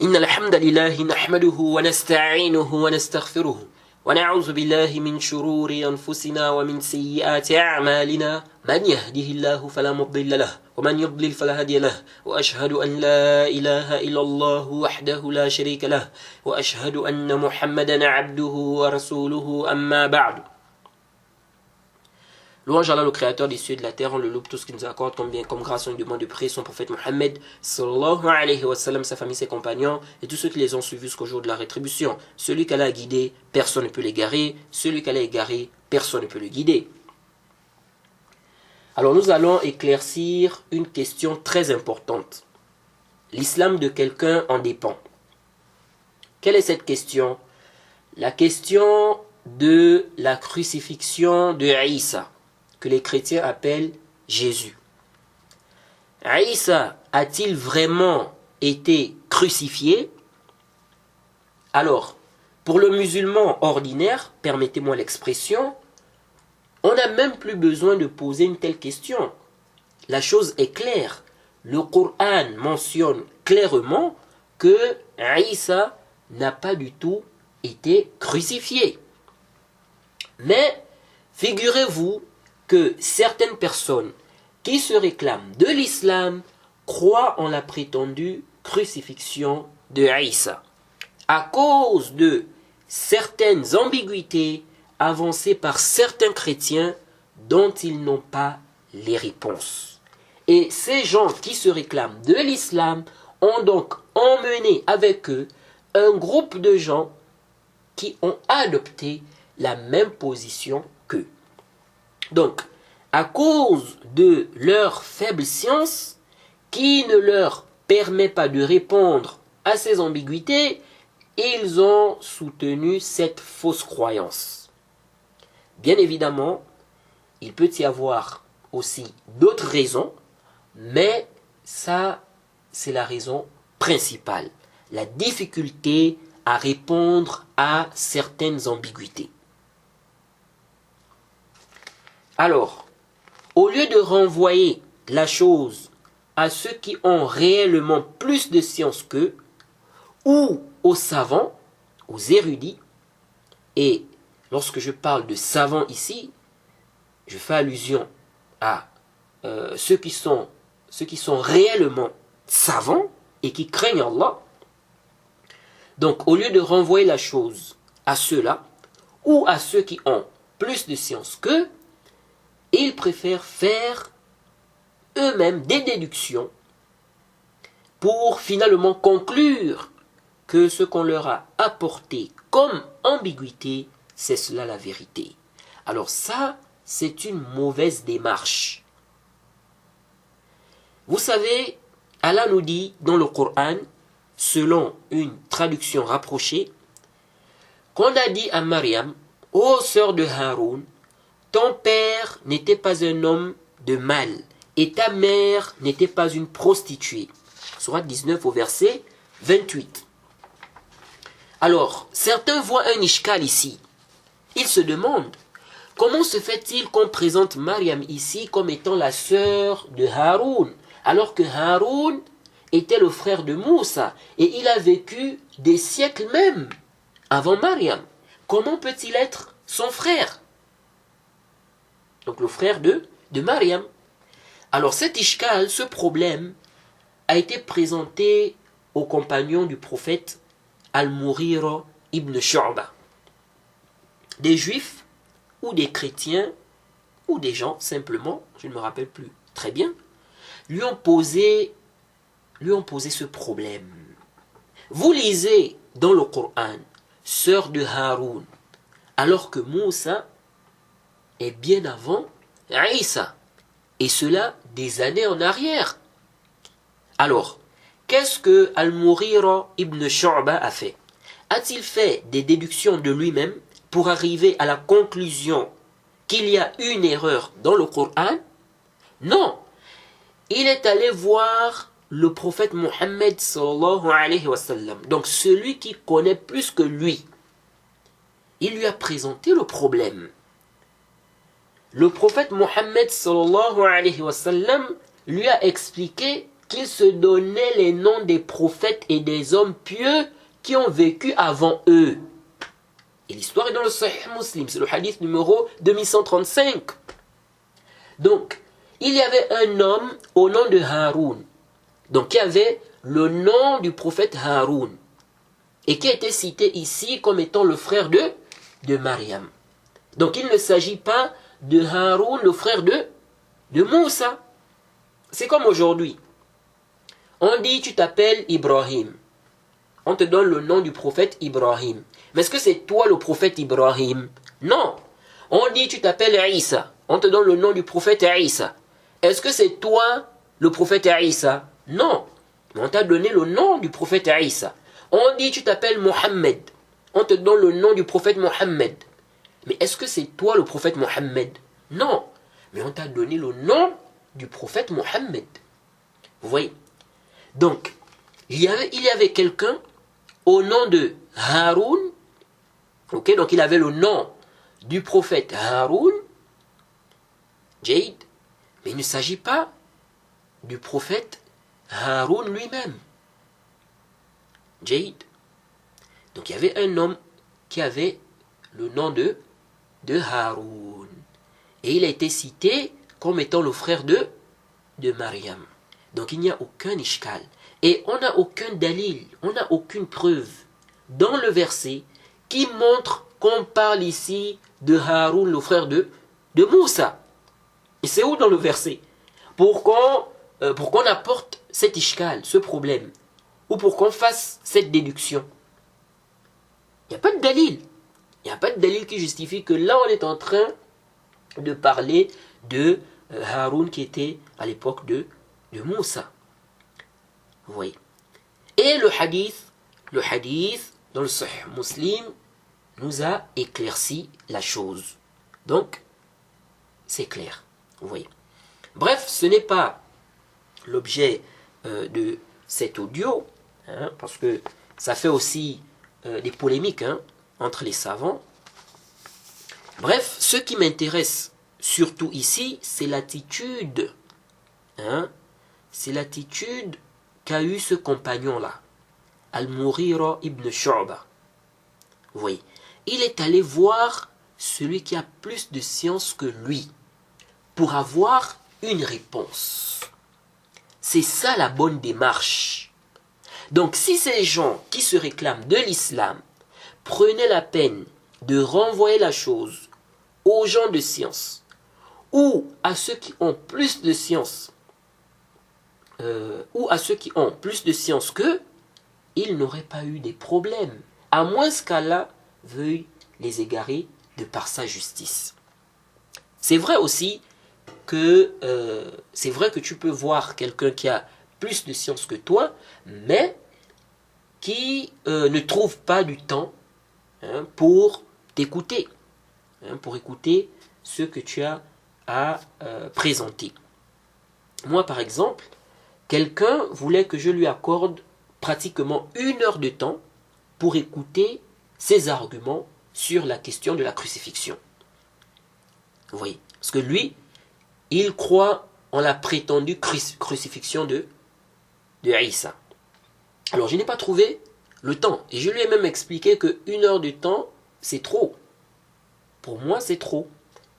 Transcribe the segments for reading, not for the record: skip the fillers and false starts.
إن الحمد لله نحمده ونستعينه ونستغفره ونعوذ بالله من شرور أنفسنا ومن سيئات أعمالنا من يهده الله فلا مضل له ومن يضلل فلا هادي له وأشهد أن لا إله إلا الله وحده لا شريك له وأشهد أن محمدا عبده ورسوله أما بعد. Louange à Allah, le créateur des cieux et de la terre, on le loue tout ce qu'il nous accorde comme bien, comme grâce, on lui demande de prier son prophète Mohammed, sallallahu alayhi wa sallam, sa famille, ses compagnons, et tous ceux qui les ont suivis jusqu'au jour de la rétribution. Celui qu'Allah a guidé, personne ne peut l'égarer. Celui qu'Allah a égaré, personne ne peut le guider. Alors nous allons éclaircir une question très importante. L'islam de quelqu'un en dépend. Quelle est cette question? La question de la crucifixion de Isa, que les chrétiens appellent Jésus. Isa a-t-il vraiment été crucifié? Alors, pour le musulman ordinaire, permettez-moi l'expression, on n'a même plus besoin de poser une telle question. La chose est claire. Le Coran mentionne clairement que Isa n'a pas du tout été crucifié. Mais, figurez-vous que certaines personnes qui se réclament de l'islam croient en la prétendue crucifixion de Isa, à cause de certaines ambiguïtés avancées par certains chrétiens dont ils n'ont pas les réponses. Et ces gens qui se réclament de l'islam ont donc emmené avec eux un groupe de gens qui ont adopté la même position qu'eux. Donc, à cause de leur faible science, qui ne leur permet pas de répondre à ces ambiguïtés, ils ont soutenu cette fausse croyance. Bien évidemment, il peut y avoir aussi d'autres raisons, mais ça, c'est la raison principale. La difficulté à répondre à certaines ambiguïtés. Alors, au lieu de renvoyer la chose à ceux qui ont réellement plus de science qu'eux, ou aux savants, aux érudits, et lorsque je parle de savants ici, je fais allusion à ceux qui sont réellement savants et qui craignent Allah. Donc, au lieu de renvoyer la chose à ceux-là, ou à ceux qui ont plus de science qu'eux, ils préfèrent faire eux-mêmes des déductions pour finalement conclure que ce qu'on leur a apporté comme ambiguïté, c'est cela la vérité. Alors ça, c'est une mauvaise démarche. Vous savez, Allah nous dit dans le Coran, selon une traduction rapprochée, qu'on a dit à Mariam, ô sœur de Haroun, ton père n'était pas un homme de mal et ta mère n'était pas une prostituée. Sourate 19 au verset 28. Alors, certains voient un ishkal ici. Ils se demandent, comment se fait-il qu'on présente Mariam ici comme étant la sœur de Haroun, alors que Haroun était le frère de Moussa et il a vécu des siècles même avant Mariam. Comment peut-il être son frère? Donc le frère de Mariam. Alors cet ishkal, ce problème, a été présenté aux compagnons du prophète Al-Mughira ibn Shu'ba. Des juifs ou des chrétiens ou des gens simplement, je ne me rappelle plus très bien, lui ont posé ce problème. Vous lisez dans le Coran, sœur de Haroun, alors que Moussa est bien avant Isa, et cela des années en arrière. Alors, qu'est-ce que Al-Mughira ibn Shu'ba a fait? A-t-il fait des déductions de lui-même pour arriver à la conclusion qu'il y a une erreur dans le Coran? Non. Il est allé voir le prophète Mohammed sallallahu alayhi wa sallam, donc celui qui connaît plus que lui. Il lui a présenté le problème. Le prophète Mohammed sallallahu alayhi wa sallam lui a expliqué qu'ils se donnaient les noms des prophètes et des hommes pieux qui ont vécu avant eux. Et l'histoire est dans le Sahih Muslim, c'est le hadith numéro 2135. Donc, il y avait un homme au nom de Haroun, donc qui avait le nom du prophète Haroun, et qui a été cité ici comme étant le frère de Mariam. Donc il ne s'agit pas de Haroun, le frère de Moussa. C'est comme aujourd'hui. On dit tu t'appelles Ibrahim. On te donne le nom du prophète Ibrahim. Mais est-ce que c'est toi le prophète Ibrahim? Non. On dit tu t'appelles Isa. On te donne le nom du prophète Isa. Est-ce que c'est toi le prophète Isa? Non. Mais on t'a donné le nom du prophète Isa. On dit tu t'appelles Mohammed. On te donne le nom du prophète Mohammed. Mais est-ce que c'est toi le prophète Mohammed? Non. Mais on t'a donné le nom du prophète Mohammed. Vous voyez? Donc, il y avait quelqu'un au nom de Haroun. Ok, donc il avait le nom du prophète Haroun. Jade. Mais il ne s'agit pas du prophète Haroun lui-même. Jade. Donc il y avait un homme qui avait le nom de Haroun. Et il a été cité comme étant le frère de Mariam. Donc il n'y a aucun ishkal. Et on n'a aucun dalil, on n'a aucune preuve dans le verset qui montre qu'on parle ici de Haroun, le frère de Moussa. Et c'est où dans le verset? Pour qu'on apporte cet ishkal, ce problème, ou pour qu'on fasse cette déduction. Il n'y a pas de dalil. Il n'y a pas de dalil qui justifie que là on est en train de parler de Haroun qui était à l'époque de Moussa. Vous voyez. Et le hadith dans le Sahih Muslim nous a éclairci la chose. Donc, c'est clair. Vous voyez. Bref, ce n'est pas l'objet de cet audio, parce que ça fait aussi des polémiques entre les savants. Bref, ce qui m'intéresse surtout ici, c'est l'attitude. C'est l'attitude qu'a eu ce compagnon-là, Al-Mughira ibn Shu'ba. Vous voyez, il est allé voir celui qui a plus de science que lui pour avoir une réponse. C'est ça la bonne démarche. Donc si ces gens qui se réclament de l'islam prenaient la peine de renvoyer la chose aux gens de science ou à ceux qui ont plus de science, qu'eux, ils n'auraient pas eu des problèmes, à moins qu'Allah veuille les égarer de par sa justice. C'est vrai aussi que tu peux voir quelqu'un qui a plus de science que toi, mais qui ne trouve pas du temps pour t'écouter, pour écouter ce que tu as à présenter. Moi, par exemple, quelqu'un voulait que je lui accorde pratiquement 1 heure de temps pour écouter ses arguments sur la question de la crucifixion. Vous voyez, parce que lui, il croit en la prétendue crucifixion de Isa. Alors, je n'ai pas trouvé le temps. Et je lui ai même expliqué que 1 heure de temps, c'est trop. Pour moi, c'est trop.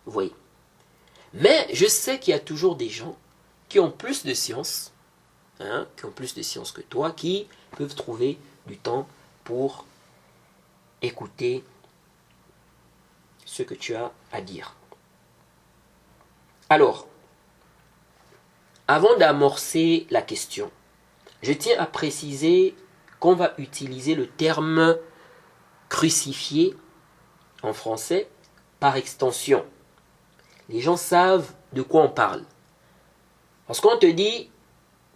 Vous voyez. Mais je sais qu'il y a toujours des gens qui ont plus de science, que toi, qui peuvent trouver du temps pour écouter ce que tu as à dire. Alors, avant d'amorcer la question, je tiens à préciser qu'on va utiliser le terme crucifié en français par extension. Les gens savent de quoi on parle. Parce qu'on te dit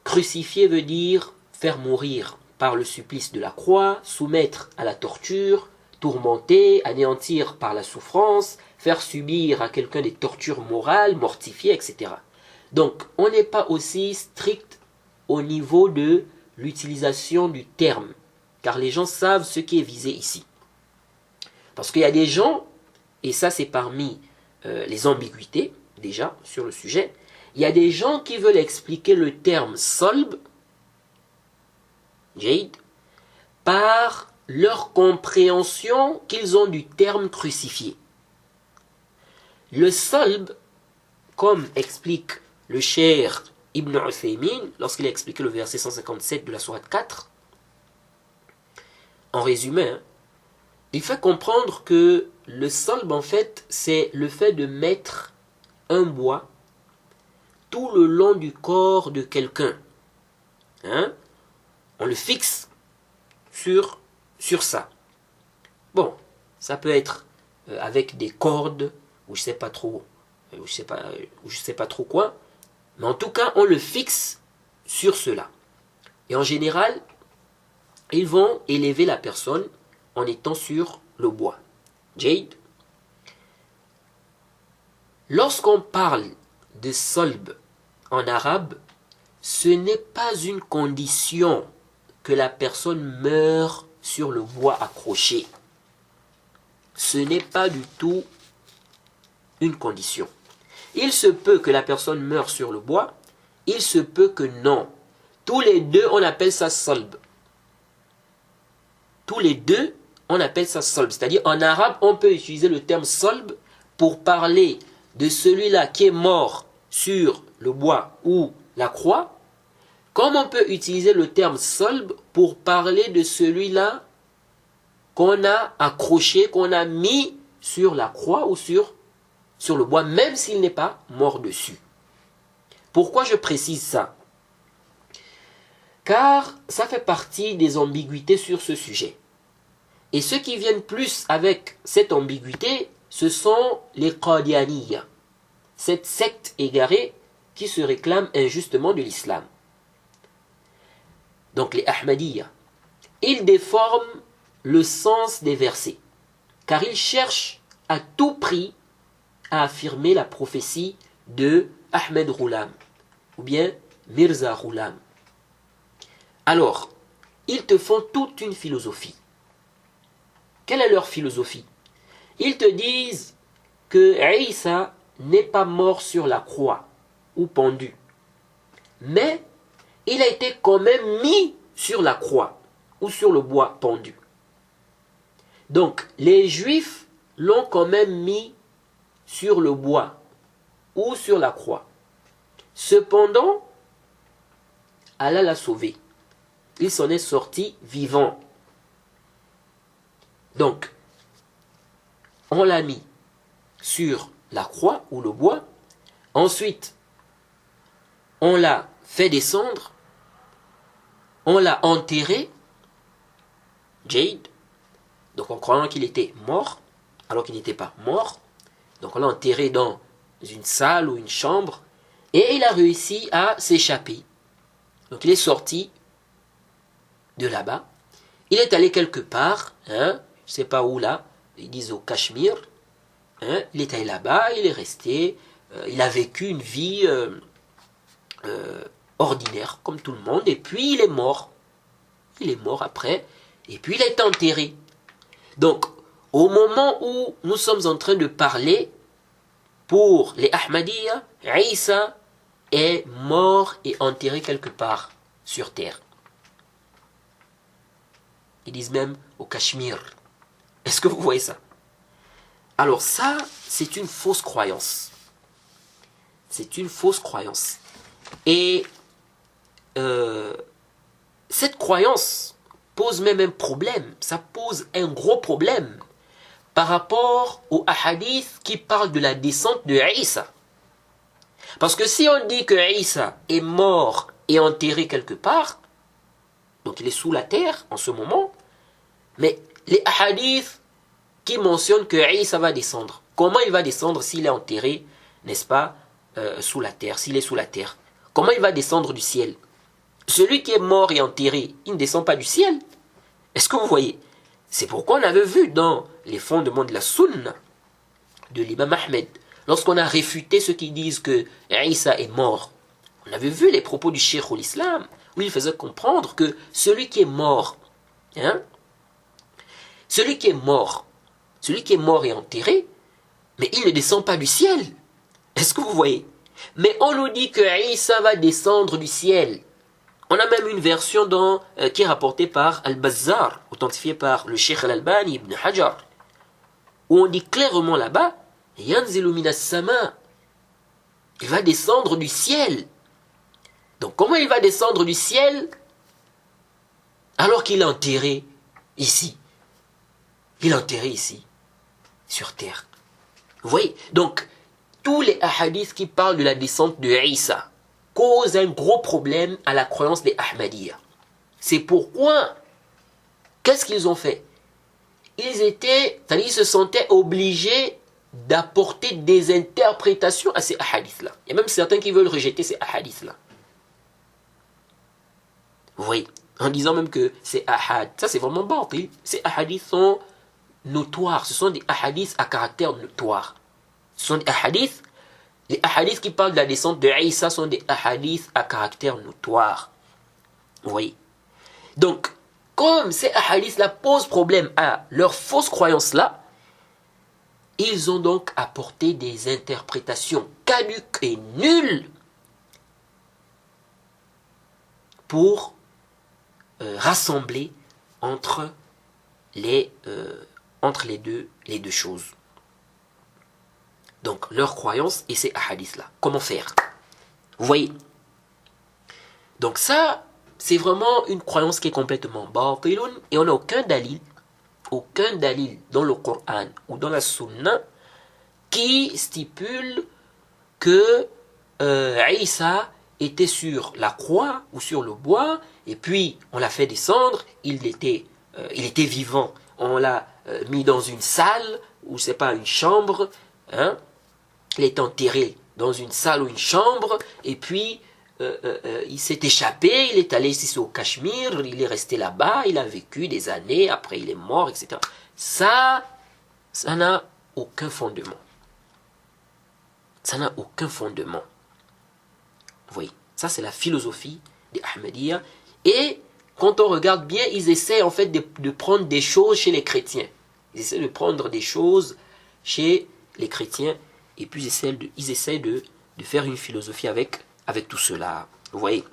crucifié veut dire faire mourir par le supplice de la croix, soumettre à la torture, tourmenter, anéantir par la souffrance, faire subir à quelqu'un des tortures morales, mortifier, etc. Donc, on n'est pas aussi strict au niveau de l'utilisation du terme, car les gens savent ce qui est visé ici. Parce qu'il y a des gens, et ça c'est parmi les ambiguïtés déjà sur le sujet, Il y a des gens qui veulent expliquer le terme solb, Jade, par leur compréhension qu'ils ont du terme crucifié. Le solb, comme explique le cheikh Ibn Uthaymin lorsqu'il a expliqué le verset 157 de la sourate 4, en résumé, il fait comprendre que le solb, en fait, c'est le fait de mettre un bois tout le long du corps de quelqu'un. On le fixe sur ça. Bon, ça peut être avec des cordes, ou je sais pas trop, je sais pas trop quoi, mais en tout cas, on le fixe sur cela. Et en général, ils vont élever la personne en étant sur le bois. Jade, lorsqu'on parle de solb en arabe, ce n'est pas une condition que la personne meure sur le bois accroché. Ce n'est pas du tout une condition. Il se peut que la personne meure sur le bois, il se peut que non. Tous les deux, on appelle ça solb. Tous les deux, on appelle ça solb. C'est-à-dire, en arabe, on peut utiliser le terme solb pour parler de celui-là qui est mort sur le bois ou la croix, comme on peut utiliser le terme solb pour parler de celui-là qu'on a accroché, qu'on a mis sur la croix ou sur le bois, même s'il n'est pas mort dessus. Pourquoi je précise ça? Car ça fait partie des ambiguïtés sur ce sujet. Et ceux qui viennent plus avec cette ambiguïté, ce sont les Qadianiyya, cette secte égarée qui se réclame injustement de l'islam. Donc les Ahmadiyya, ils déforment le sens des versets, car ils cherchent à tout prix à affirmer la prophétie de Ahmed Ghulam, ou bien Mirza Ghulam. Alors, ils te font toute une philosophie. Quelle est leur philosophie? Ils te disent que Isa n'est pas mort sur la croix ou pendu, mais il a été quand même mis sur la croix ou sur le bois pendu. Donc, les Juifs l'ont quand même mis sur le bois ou sur la croix. Cependant, Allah l'a sauvé. Il s'en est sorti vivant. Donc, on l'a mis sur la croix ou le bois. Ensuite, on l'a fait descendre. On l'a enterré. Jade. Donc, en croyant qu'il était mort, alors qu'il n'était pas mort. Donc, on l'a enterré dans une salle ou une chambre. Et il a réussi à s'échapper. Donc, il est sorti de là-bas. Il est allé quelque part, je ne sais pas où là, ils disent au Cachemire. Il est allé là-bas, il est resté, il a vécu une vie ordinaire, comme tout le monde, et puis il est mort. Il est mort après, et puis il a été enterré. Donc, au moment où nous sommes en train de parler, pour les Ahmadiyya, Isa est mort et enterré quelque part sur terre. Ils disent même au Cachemire. Est-ce que vous voyez ça? Alors ça, c'est une fausse croyance. C'est une fausse croyance. Et cette croyance pose même un problème. Ça pose un gros problème par rapport au hadith qui parle de la descente de Isa. Parce que si on dit que Isa est mort et enterré quelque part, donc il est sous la terre en ce moment, mais les hadiths qui mentionnent que Isa va descendre, comment il va descendre s'il est enterré, n'est-ce pas, sous la terre, s'il est sous la terre? Comment il va descendre du ciel? Celui qui est mort et enterré, il ne descend pas du ciel. Est-ce que vous voyez? C'est pourquoi on avait vu dans les fondements de la Sunna de l'imam Ahmed, lorsqu'on a réfuté ceux qui disent que Isa est mort, on avait vu les propos du Cheikh l'Islam, où il faisait comprendre que celui qui est mort, celui qui est mort et enterré, mais il ne descend pas du ciel. Est-ce que vous voyez? Mais on nous dit que Isa va descendre du ciel. On a même une version qui est rapportée par Al-Bazzar, authentifiée par le Cheikh Al-Albani ibn Hajar, où on dit clairement là-bas, Yanzilu minas sama. Il va descendre du ciel. Donc comment il va descendre du ciel alors qu'il est enterré ici? Il est enterré ici, sur terre. Vous voyez? Donc, tous les hadiths qui parlent de la descente de Isa causent un gros problème à la croyance des Ahmadiyya. C'est pourquoi, qu'est-ce qu'ils ont fait? Ils se sentaient obligés d'apporter des interprétations à ces hadiths-là. Il y a même certains qui veulent rejeter ces hadiths-là. Vous voyez? En disant même que c'est ahad. Ça, c'est vraiment batil. Ces hadiths sont notoires. Ce sont des hadiths à caractère notoire. Ce sont des hadiths. Les hadiths qui parlent de la descente de Isa sont des hadiths à caractère notoire. Vous voyez? Donc, comme ces hadiths-là posent problème à leur fausse croyance-là, ils ont donc apporté des interprétations caduques et nulles pour rassembler entre les deux choses. Donc, leur croyance et ces hadiths-là. Comment faire? Vous voyez? Donc ça, c'est vraiment une croyance qui est complètement batilun et on n'a aucun dalil dans le Coran ou dans la Sunna qui stipule que Isa était sur la croix ou sur le bois et puis on l'a fait descendre, il était vivant, on l'a mis dans une salle ou c'est pas une chambre, hein? Il est enterré dans une salle ou une chambre et puis il s'est échappé, il est allé ici au Cachemire, il est resté là-bas, il a vécu des années, après il est mort, etc. Ça n'a aucun fondement. Ça n'a aucun fondement. Vous voyez, ça c'est la philosophie des Ahmadiyya. Et quand on regarde bien, ils essaient en fait de prendre des choses chez les chrétiens. Ils essaient de prendre des choses chez les chrétiens et puis ils essaient de faire une philosophie avec tout cela. Vous voyez.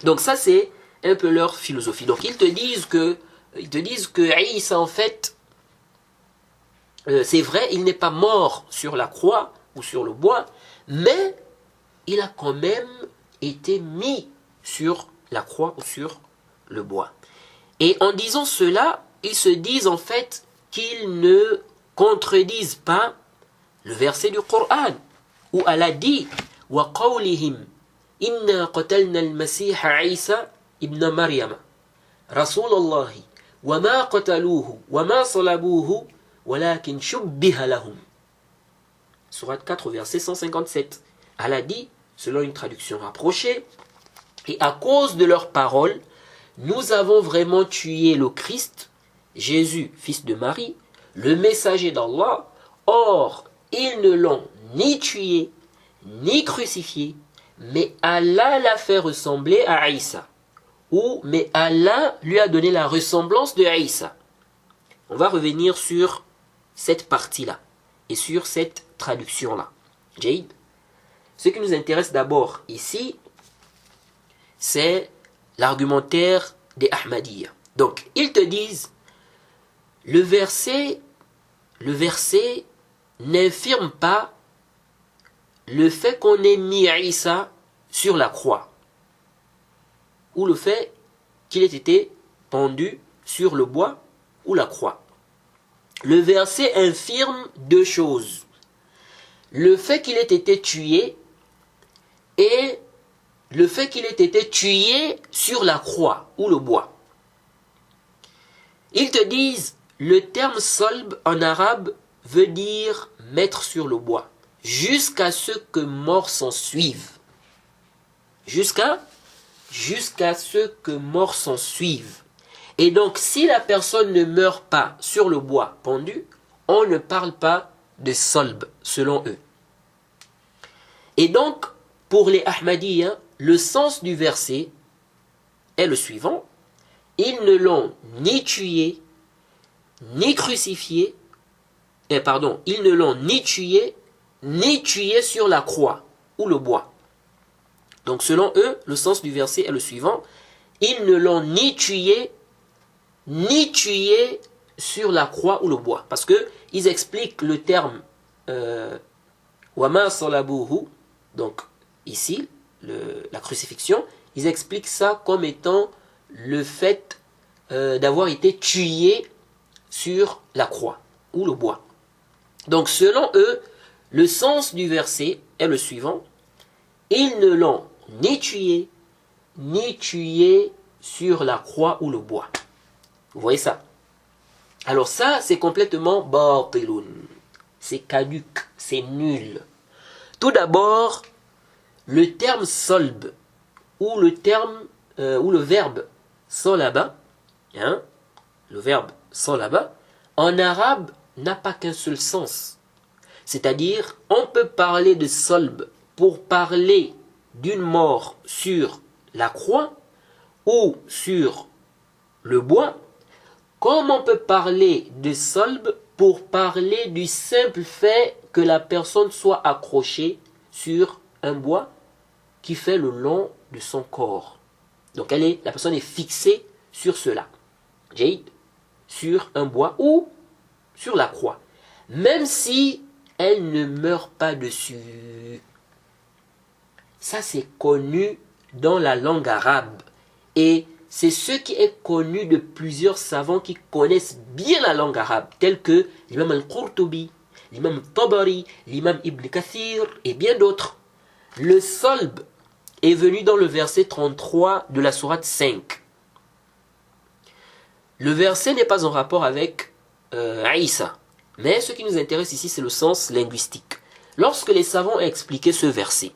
Donc ça c'est un peu leur philosophie. Donc ils te disent que Isa en fait, c'est vrai, il n'est pas mort sur la croix ou sur le bois, mais il a quand même été mis sur la croix ou sur le bois. Et en disant cela, ils se disent en fait qu'ils ne contredisent pas le verset du Coran où Allah dit وَقَوْلِهِمْ إِنَّا قَتَلْنَا الْمَسِيحَ عِيسَى ibn Maryam رسول الله وما قتلوه وما صلبوه ولكن شبه لهم. Sourate 4, verset 157. Allah dit, selon une traduction rapprochée, et à cause de leurs paroles, nous avons vraiment tué le Christ, Jésus, fils de Marie, le messager d'Allah. Or, ils ne l'ont ni tué, ni crucifié, mais Allah l'a fait ressembler à Isa. Ou, mais Allah lui a donné la ressemblance de Isa. On va revenir sur cette partie-là et sur cette traduction-là. Jade. Ce qui nous intéresse d'abord ici, c'est l'argumentaire des Ahmadiyya. Donc, ils te disent, le verset n'infirme pas le fait qu'on ait mis Isa sur la croix, ou le fait qu'il ait été pendu sur le bois ou la croix. Le verset infirme deux choses. Le fait qu'il ait été tué et le fait qu'il ait été tué sur la croix ou le bois. Ils te disent, le terme solb en arabe veut dire mettre sur le bois, jusqu'à ce que mort s'en suive. Jusqu'à ce que mort s'en suive. Et donc, si la personne ne meurt pas sur le bois pendu, on ne parle pas de solb, selon eux. Et donc, pour les Ahmadiyya, le sens du verset est le suivant. Ils ne l'ont ni tué, ni crucifié, ils ne l'ont ni tué sur la croix ou le bois. Donc selon eux, le sens du verset est le suivant. Ils ne l'ont ni tué sur la croix ou le bois. Parce que ils expliquent le terme Wama salabuhu, donc ici, la crucifixion, ils expliquent ça comme étant le fait d'avoir été tué sur la croix ou le bois. Donc selon eux, le sens du verset est le suivant. Ils ne l'ont ni tué sur la croix ou le bois. Vous voyez ça? Alors ça, c'est complètement batilun. C'est caduc, c'est nul. Tout d'abord, le terme solb ou le verbe solaba, le verbe solaba, en arabe n'a pas qu'un seul sens. C'est-à-dire, on peut parler de solb pour parler d'une mort sur la croix ou sur le bois, comme on peut parler de solb pour parler du simple fait que la personne soit accrochée sur un bois qui fait le long de son corps. Donc la personne est fixée sur cela, sur un bois ou sur la croix, même si elle ne meurt pas dessus. Ça, c'est connu dans la langue arabe. Et c'est ce qui est connu de plusieurs savants qui connaissent bien la langue arabe, tels que l'imam al-Qurtubi, l'imam Tabari, l'imam Ibn Kathir et bien d'autres. Le solb est venu dans le verset 33 de la sourate 5. Le verset n'est pas en rapport avec Aïssa. Mais ce qui nous intéresse ici, c'est le sens linguistique. Lorsque les savants ont expliqué ce verset,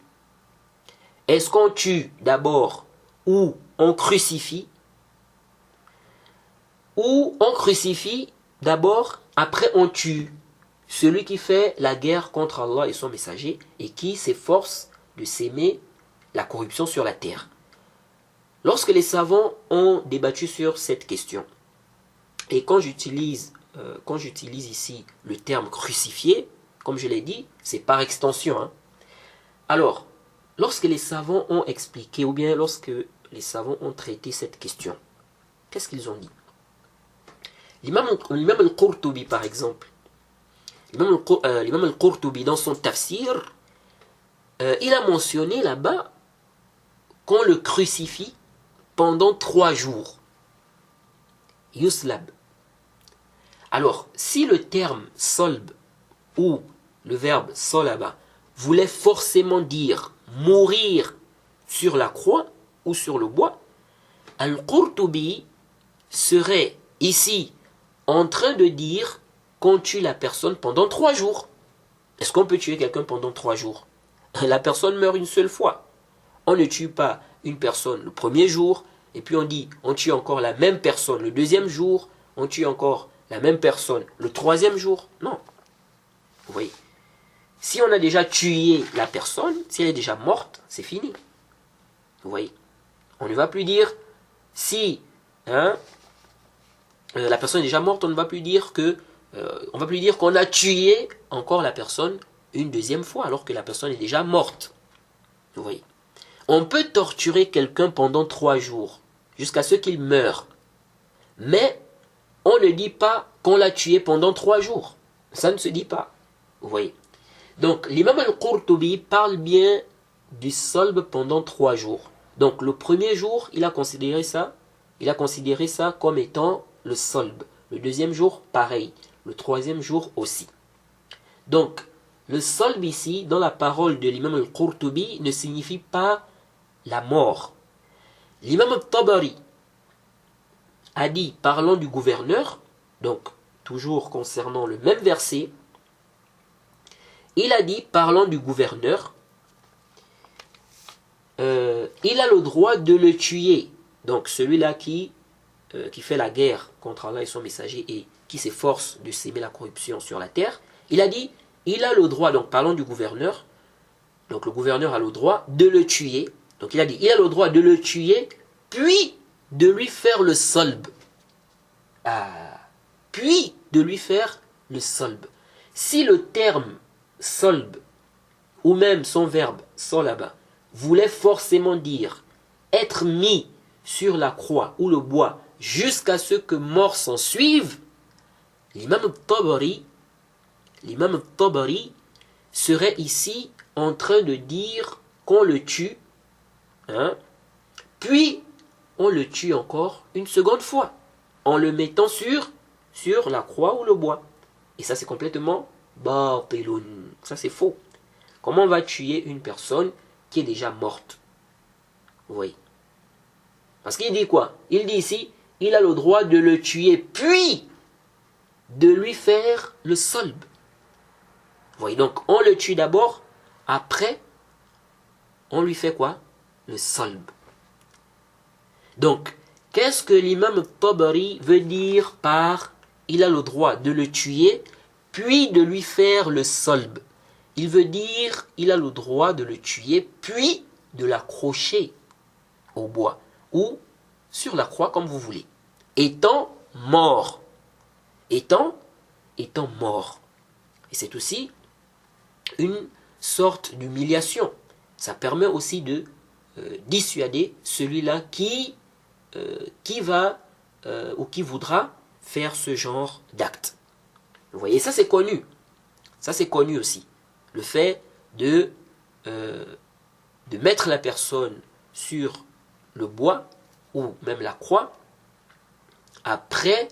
est-ce qu'on tue d'abord ou on crucifie? Ou on crucifie d'abord, après on tue celui qui fait la guerre contre Allah et son messager et qui s'efforce de s'aimer la corruption sur la terre. Lorsque les savants ont débattu sur cette question, et quand j'utilise ici le terme crucifié, comme je l'ai dit, c'est par extension. Alors, lorsque les savants ont expliqué, ou bien lorsque les savants ont traité cette question, qu'est-ce qu'ils ont dit? L'imam al-Qurtubi, par exemple, l'imam al-Qurtubi, dans son tafsir, il a mentionné là-bas qu'on le crucifie pendant 3 jours. Yuslab. Alors, si le terme solb ou le verbe solaba voulait forcément dire mourir sur la croix ou sur le bois, Al-Qurtubi serait ici en train de dire qu'on tue la personne pendant 3 jours. Est-ce qu'on peut tuer quelqu'un pendant 3 jours? La personne meurt une seule fois. On ne tue pas une personne le premier jour, et puis on dit on tue encore la même personne le deuxième jour, on tue encore la même personne le troisième jour. Non. Vous voyez. Si on a déjà tué la personne, si elle est déjà morte, c'est fini. Vous voyez. On ne va plus dire si la personne est déjà morte, on ne va plus dire on va plus dire qu'on a tué encore la personne une deuxième fois alors que la personne est déjà morte. Vous voyez. On peut torturer quelqu'un pendant 3 jours jusqu'à ce qu'il meure. Mais on ne dit pas qu'on l'a tué pendant 3 jours. Ça ne se dit pas. Vous voyez. Donc l'imam al-Qurtubi parle bien du solb pendant 3 jours. Donc le premier jour, il a considéré ça comme étant le solb. Le deuxième jour, pareil. Le troisième jour aussi. Donc le solb ici, dans la parole de l'imam al-Qurtubi, ne signifie pas la mort. L'imam al-Tabari a dit, parlant du gouverneur, donc toujours concernant le même verset, il a dit, parlant du gouverneur, il a le droit de le tuer. Donc celui-là qui fait la guerre contre Allah et son messager et qui s'efforce de s'aimer la corruption sur la terre, il a dit, il a le droit, donc parlant du gouverneur, donc le gouverneur a le droit de le tuer. Donc il a dit, il a le droit de le tuer, puis de lui faire le solb. Puis de lui faire le solb. Si le terme solb ou même son verbe salaba voulait forcément dire être mis sur la croix ou le bois jusqu'à ce que mort s'en suive, l'imam al-Tabari serait ici en train de dire qu'on le tue, hein, puis on le tue encore une seconde fois, en le mettant sur la croix ou le bois. Et ça c'est complètement batilun, ça c'est faux. Comment on va tuer une personne qui est déjà morte? Vous voyez. Parce qu'il dit quoi? Il dit ici, il a le droit de le tuer, puis de lui faire le solb. Vous voyez, donc on le tue d'abord, après, on lui fait quoi? Le solb. Donc, qu'est-ce que l'imam Tabari veut dire par il a le droit de le tuer, puis de lui faire le solb? Il veut dire il a le droit de le tuer, puis de l'accrocher au bois ou sur la croix comme vous voulez, étant mort. Étant mort. Et c'est aussi une sorte d'humiliation. Ça permet aussi de dissuader celui-là qui va ou qui voudra faire ce genre d'acte. Vous voyez, ça c'est connu. Ça c'est connu aussi. Le fait de mettre la personne sur le bois ou même la croix après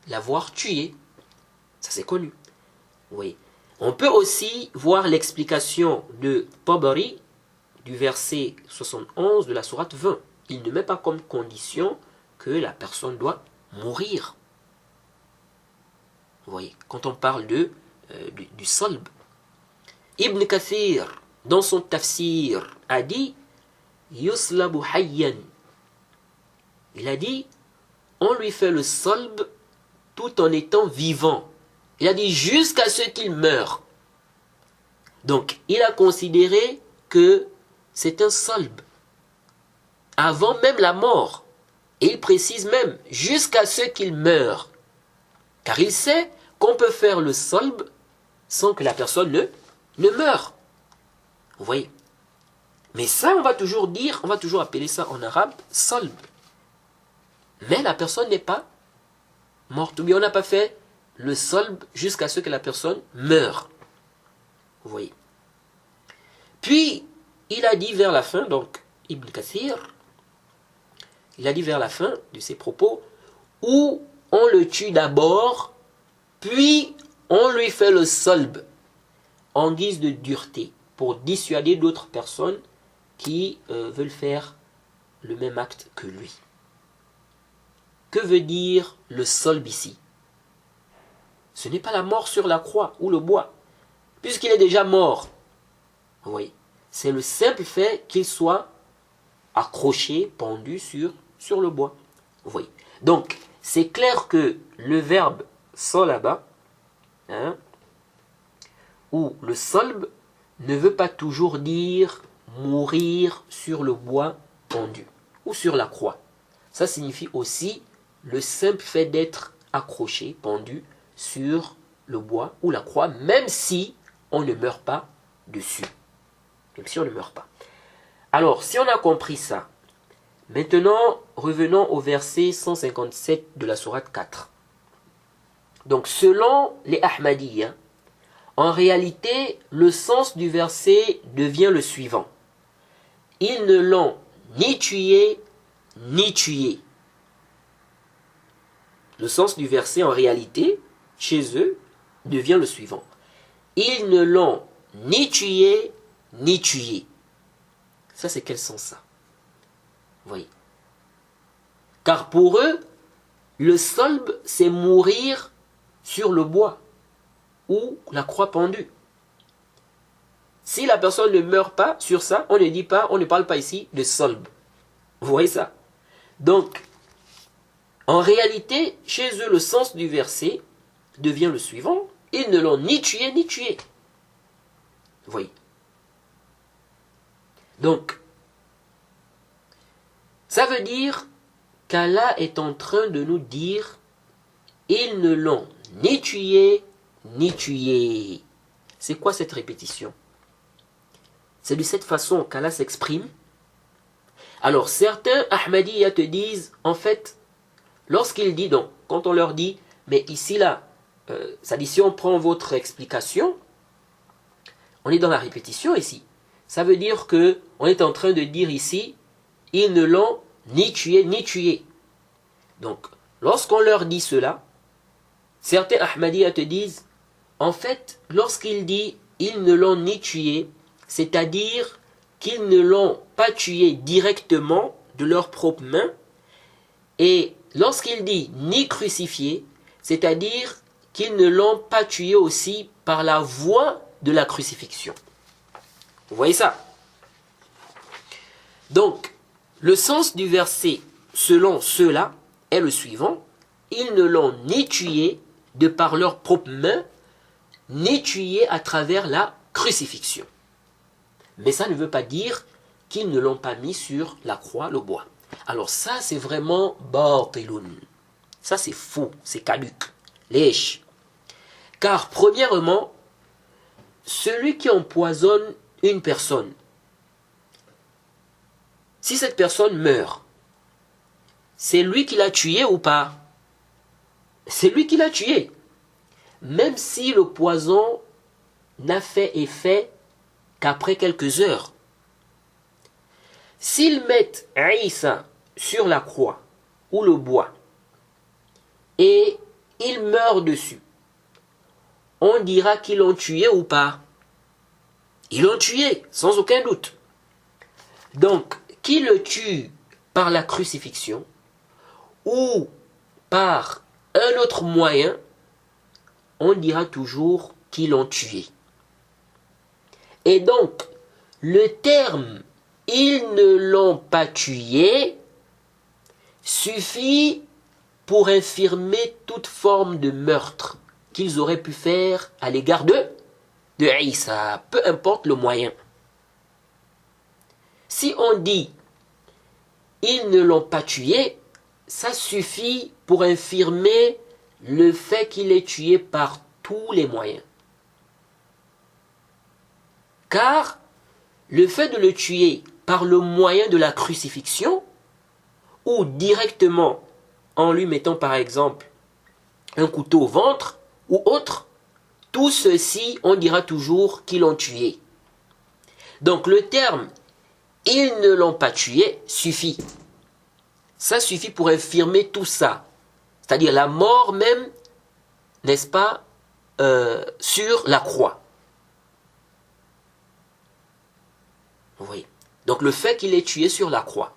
l'avoir tué. Ça c'est connu. Oui. On peut aussi voir l'explication de Tabari du verset 71 de la sourate 20. Il ne met pas comme condition que la personne doit mourir. Vous voyez, quand on parle du salb. Ibn Kathir, dans son tafsir, a dit Yuslabu hayyan. Il a dit on lui fait le salb tout en étant vivant. Il a dit jusqu'à ce qu'il meure. Donc, il a considéré que c'est un salb avant même la mort. Et il précise même jusqu'à ce qu'il meure. Car il sait qu'on peut faire le salb sans que la personne ne meure. Vous voyez? Mais ça, on va toujours dire, on va toujours appeler ça en arabe salb. Mais la personne n'est pas morte. Ou bien on n'a pas fait le salb jusqu'à ce que la personne meure. Vous voyez? Puis, il a dit vers la fin, donc Ibn Kathir, il a dit vers la fin de ses propos, où on le tue d'abord, puis on lui fait le salb en guise de dureté, pour dissuader d'autres personnes qui veulent faire le même acte que lui. Que veut dire le salb ici? Ce n'est pas la mort sur la croix ou le bois, puisqu'il est déjà mort. Vous voyez, c'est le simple fait qu'il soit accroché, pendu sur le bois. Vous voyez. Donc, c'est clair que le verbe salaba, hein, ou le salb, ne veut pas toujours dire mourir sur le bois pendu ou sur la croix. Ça signifie aussi le simple fait d'être accroché, pendu sur le bois ou la croix, même si on ne meurt pas dessus. Même si on ne meurt pas. Alors, si on a compris ça, maintenant, revenons au verset 157 de la sourate 4. Donc, selon les Ahmadiyya, en réalité, le sens du verset devient le suivant. Ils ne l'ont ni tué, ni tué. Le sens du verset, en réalité, chez eux, devient le suivant. Ils ne l'ont ni tué, ni tué. Ça, c'est quel sens ça? Vous voyez. Car pour eux, le salb, c'est mourir sur le bois ou la croix pendue. Si la personne ne meurt pas sur ça, on ne dit pas, on ne parle pas ici de salb. Vous voyez ça? Donc, en réalité, chez eux, le sens du verset devient le suivant. Ils ne l'ont ni tué, ni tué. Vous voyez? Donc, ça veut dire qu'Allah est en train de nous dire ils ne l'ont ni tué, ni tué. C'est quoi cette répétition? C'est de cette façon qu'Allah s'exprime. Alors certains Ahmadiyya te disent, en fait, lorsqu'il dit donc, quand on leur dit, mais ici là, ça dit si on prend votre explication, on est dans la répétition ici. Ça veut dire que on est en train de dire ici, ils ne l'ont ni tué ni tué. Donc, lorsqu'on leur dit cela, certains Ahmadiyya te disent, en fait, lorsqu'il dit ils ne l'ont ni tué, c'est-à-dire qu'ils ne l'ont pas tué directement de leurs propres mains, et lorsqu'il dit ni crucifié, c'est-à-dire qu'ils ne l'ont pas tué aussi par la voie de la crucifixion. Vous voyez ça? Donc, le sens du verset selon ceux-là est le suivant. Ils ne l'ont ni tué de par leurs propres mains, ni tué à travers la crucifixion. Mais ça ne veut pas dire qu'ils ne l'ont pas mis sur la croix, le bois. Alors ça, c'est vraiment batilun. Ça, c'est faux, c'est caduc. Lèche. Car, premièrement, celui qui empoisonne une personne, si cette personne meurt, c'est lui qui l'a tué ou pas? C'est lui qui l'a tué. Même si le poison n'a fait effet qu'après quelques heures. S'ils mettent Isa sur la croix ou le bois et il meurt dessus, on dira qu'ils l'ont tué ou pas? Ils l'ont tué, sans aucun doute. Donc, qui le tue par la crucifixion ou par un autre moyen, on dira toujours qu'ils l'ont tué. Et donc, le terme « ils ne l'ont pas tué » suffit pour infirmer toute forme de meurtre qu'ils auraient pu faire à l'égard de Isa, peu importe le moyen. Si on dit « ils ne l'ont pas tué », ça suffit pour infirmer le fait qu'il est tué par tous les moyens. Car le fait de le tuer par le moyen de la crucifixion, ou directement en lui mettant par exemple un couteau au ventre, ou autre, tout ceci, on dira toujours qu'ils l'ont tué. Donc le terme « ils ne l'ont pas tué » suffit. Ça suffit pour infirmer tout ça. C'est-à-dire la mort même, n'est-ce pas, sur la croix. Vous voyez. Donc le fait qu'il est tué sur la croix,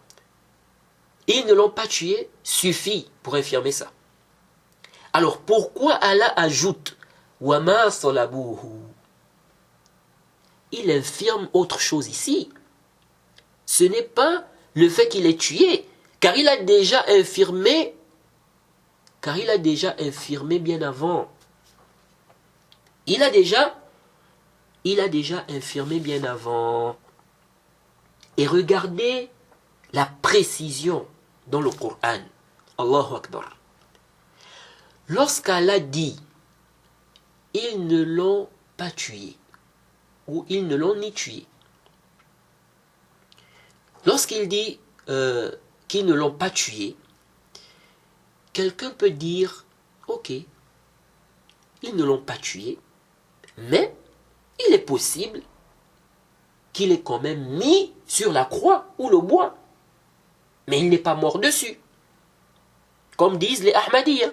ils ne l'ont pas tué, suffit pour infirmer ça. Alors pourquoi Allah ajoute Wama salabuhu? Il infirme autre chose ici. Ce n'est pas le fait qu'il est tué, car il a déjà infirmé bien avant. Il a déjà infirmé bien avant. Et regardez la précision dans le Coran. Allahu Akbar. Lorsqu'Allah dit « ils ne l'ont pas tué » ou « ils ne l'ont ni tué », lorsqu'il dit qu'ils ne l'ont pas tué, quelqu'un peut dire « ok, ils ne l'ont pas tué, mais il est possible qu'il est quand même mis sur la croix ou le bois, mais il n'est pas mort dessus, comme disent les Ahmadiyya. »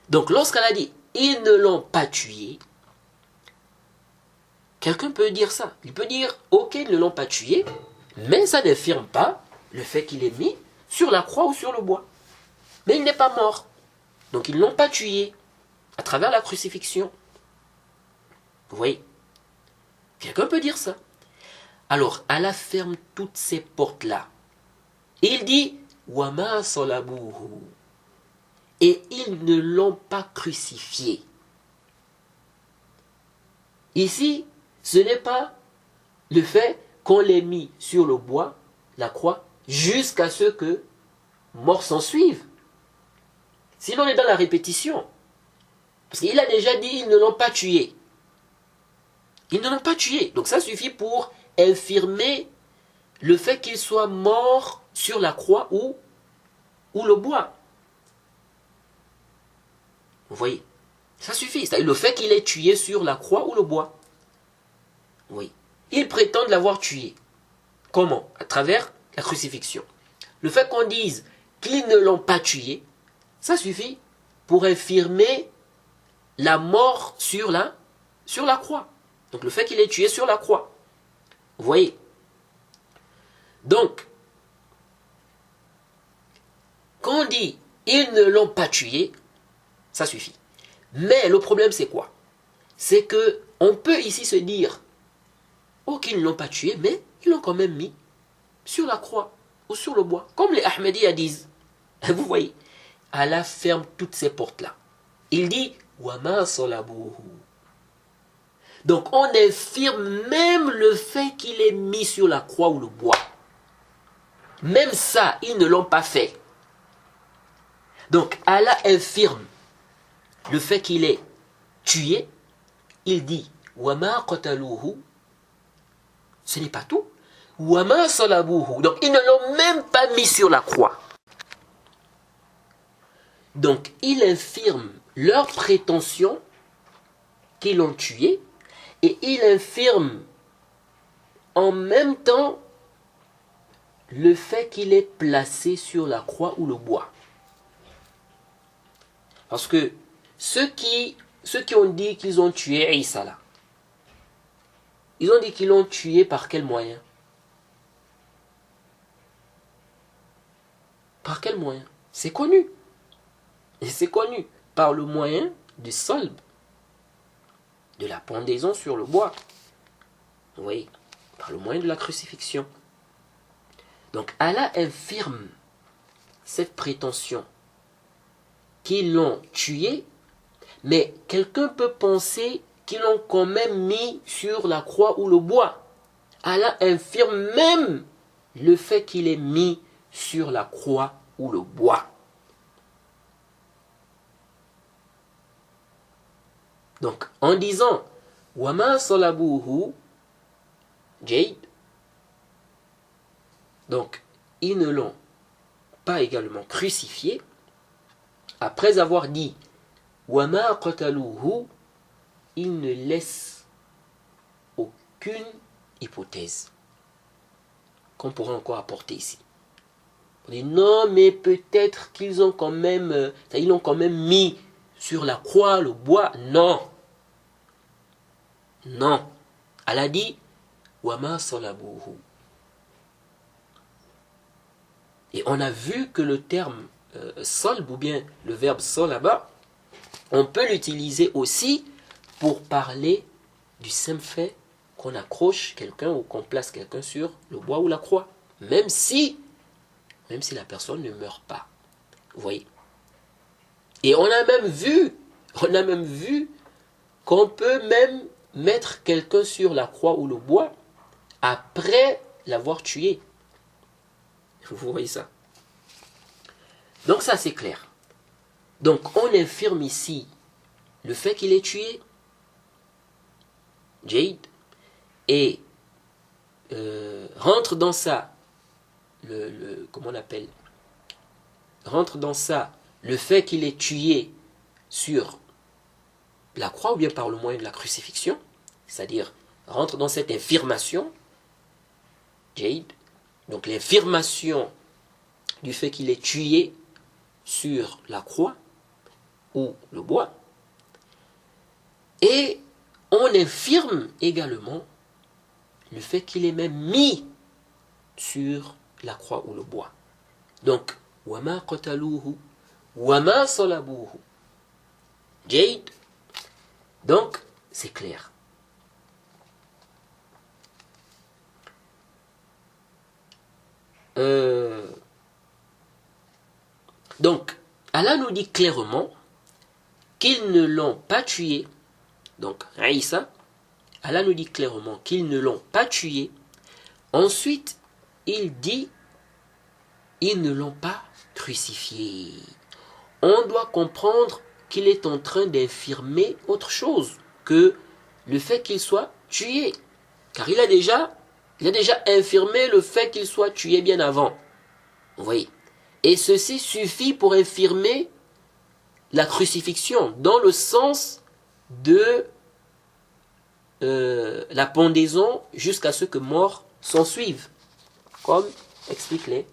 Donc lorsqu'elle a dit « ils ne l'ont pas tué », quelqu'un peut dire ça. Il peut dire « ok, ils ne l'ont pas tué, mais ça n'infirme pas le fait qu'il est mis sur la croix ou sur le bois. Mais il n'est pas mort. Donc ils ne l'ont pas tué à travers la crucifixion. » Vous voyez? Quelqu'un peut dire ça. Alors, Allah ferme toutes ces portes-là. Il dit « Wama salabuhu » et ils ne l'ont pas crucifié. Ici, ce n'est pas le fait qu'on l'ait mis sur le bois, la croix, jusqu'à ce que mort s'en suive. Sinon, on est dans la répétition. Parce qu'il a déjà dit ils ne l'ont pas tué. Ils ne l'ont pas tué. Donc ça suffit pour infirmer le fait qu'il soit mort sur la croix ou le bois. Vous voyez? Ça suffit. C'est-à-dire le fait qu'il est tué sur la croix ou le bois. Oui. Ils prétendent l'avoir tué. Comment? À travers la crucifixion. Le fait qu'on dise qu'ils ne l'ont pas tué, ça suffit pour infirmer la mort sur la croix. Donc le fait qu'il est tué sur la croix. Vous voyez? Donc, quand on dit ils ne l'ont pas tué, ça suffit. Mais le problème c'est quoi? C'est que on peut ici se dire oh qu'ils ne l'ont pas tué, mais ils l'ont quand même mis sur la croix ou sur le bois, comme les Ahmadiyya disent. Vous voyez, Allah ferme toutes ces portes-là. Il dit Wama salabuhu. Donc on infirme même le fait qu'il est mis sur la croix ou le bois. Même ça, ils ne l'ont pas fait. Donc Allah infirme le fait qu'il est tué. Il dit Wama qataluhu. Ce n'est pas tout. Wama salabuhu. Donc ils ne l'ont même pas mis sur la croix. Donc il infirme leur prétention qu'ils l'ont tué et il infirme en même temps le fait qu'il est placé sur la croix ou le bois. Parce que ceux qui ont dit qu'ils ont tué Isa là, ils ont dit qu'ils l'ont tué par quel moyen? Par quel moyen? C'est connu. Et c'est connu par le moyen du solb, de la pendaison sur le bois. Oui, par le moyen de la crucifixion. Donc Allah infirme cette prétention qu'ils l'ont tué, mais quelqu'un peut penser qu'ils l'ont quand même mis sur la croix ou le bois. Allah infirme même le fait qu'il est mis sur la croix ou le bois. Donc, en disant Wama salabuhu Jade, donc ils ne l'ont pas également crucifié, après avoir dit Wama qataluhu, ils ne laissent aucune hypothèse qu'on pourrait encore apporter ici. On dit non, mais peut-être qu'ils ont quand même, ils l'ont quand même mis sur la croix, le bois. Non. Non. Elle a dit Wama salabuhu. Et on a vu que le terme solb, ou bien le verbe solaba, on peut l'utiliser aussi pour parler du simple fait qu'on accroche quelqu'un ou qu'on place quelqu'un sur le bois ou la croix. Même si la personne ne meurt pas. Vous voyez? Et on a même vu qu'on peut même mettre quelqu'un sur la croix ou le bois après l'avoir tué. Vous voyez ça? Donc ça c'est clair. Donc on infirme ici le fait qu'il est tué, Jade, et rentre dans ça comment on appelle, rentre dans ça le fait qu'il est tué sur la croix ou bien par le moyen de la crucifixion, c'est-à-dire rentre dans cette infirmation, Jade, donc l'infirmation du fait qu'il est tué sur la croix ou le bois, et on infirme également le fait qu'il est même mis sur la croix ou le bois. Donc, Wama qataluhu, Wama salabuhu. Jade. Donc, c'est clair. Donc, Allah nous dit clairement qu'ils ne l'ont pas tué. Donc, Isa, Allah nous dit clairement qu'ils ne l'ont pas tué. Ensuite, il dit ils ne l'ont pas crucifié. On doit comprendre qu'il est en train d'infirmer autre chose que le fait qu'il soit tué. Car il a déjà infirmé le fait qu'il soit tué bien avant. Vous voyez. Et ceci suffit pour infirmer la crucifixion, dans le sens de la pendaison jusqu'à ce que mort s'en suive, comme expliquent les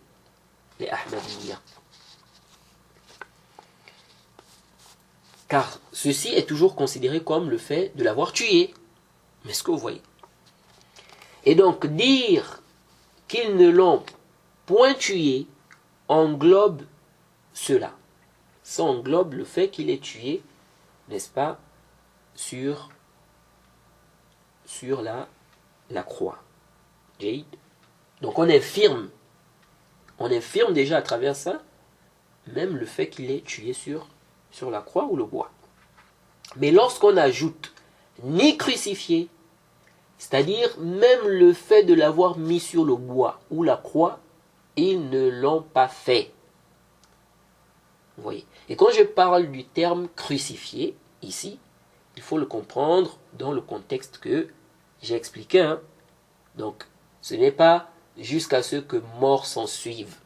Ahmadiyya. Car ceci est toujours considéré comme le fait de l'avoir tué. Mais ce que vous voyez. Et donc dire qu'ils ne l'ont point tué englobe cela. Ça englobe le fait qu'il est tué, n'est-ce pas, sur la croix. Donc on infirme déjà à travers ça, même le fait qu'il est tué sur la croix ou le bois. Mais lorsqu'on ajoute ni crucifié, c'est-à-dire même le fait de l'avoir mis sur le bois ou la croix, ils ne l'ont pas fait. Vous voyez. Et quand je parle du terme crucifié, ici, il faut le comprendre dans le contexte que j'ai expliqué. Hein. Donc, ce n'est pas jusqu'à ce que mort s'en suive.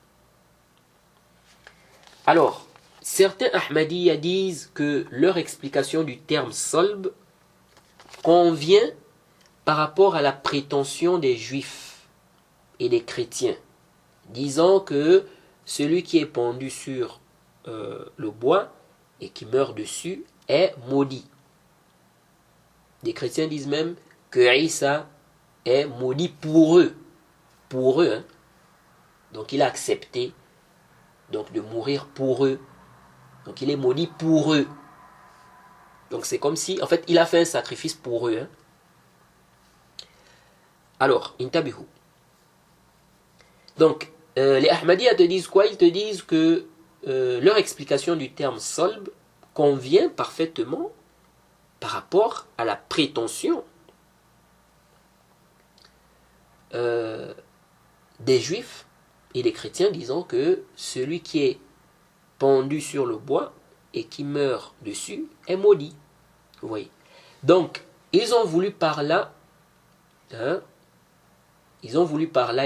Alors, certains Ahmadiyya disent que leur explication du terme solb convient par rapport à la prétention des juifs et des chrétiens, disant que celui qui est pendu sur le bois et qui meurt dessus est maudit. Des chrétiens disent même que Isa est maudit pour eux. Pour eux. Hein. Donc il a accepté donc, de mourir pour eux. Donc il est maudit pour eux. Donc c'est comme si, en fait, il a fait un sacrifice pour eux. Hein. Alors, intabihu. Donc, les Ahmadiyya te disent quoi? Ils te disent que leur explication du terme solb convient parfaitement par rapport à la prétention des juifs et des chrétiens disant que celui qui est pendu sur le bois et qui meurt dessus est maudit. Vous voyez. Donc, ils ont voulu par là,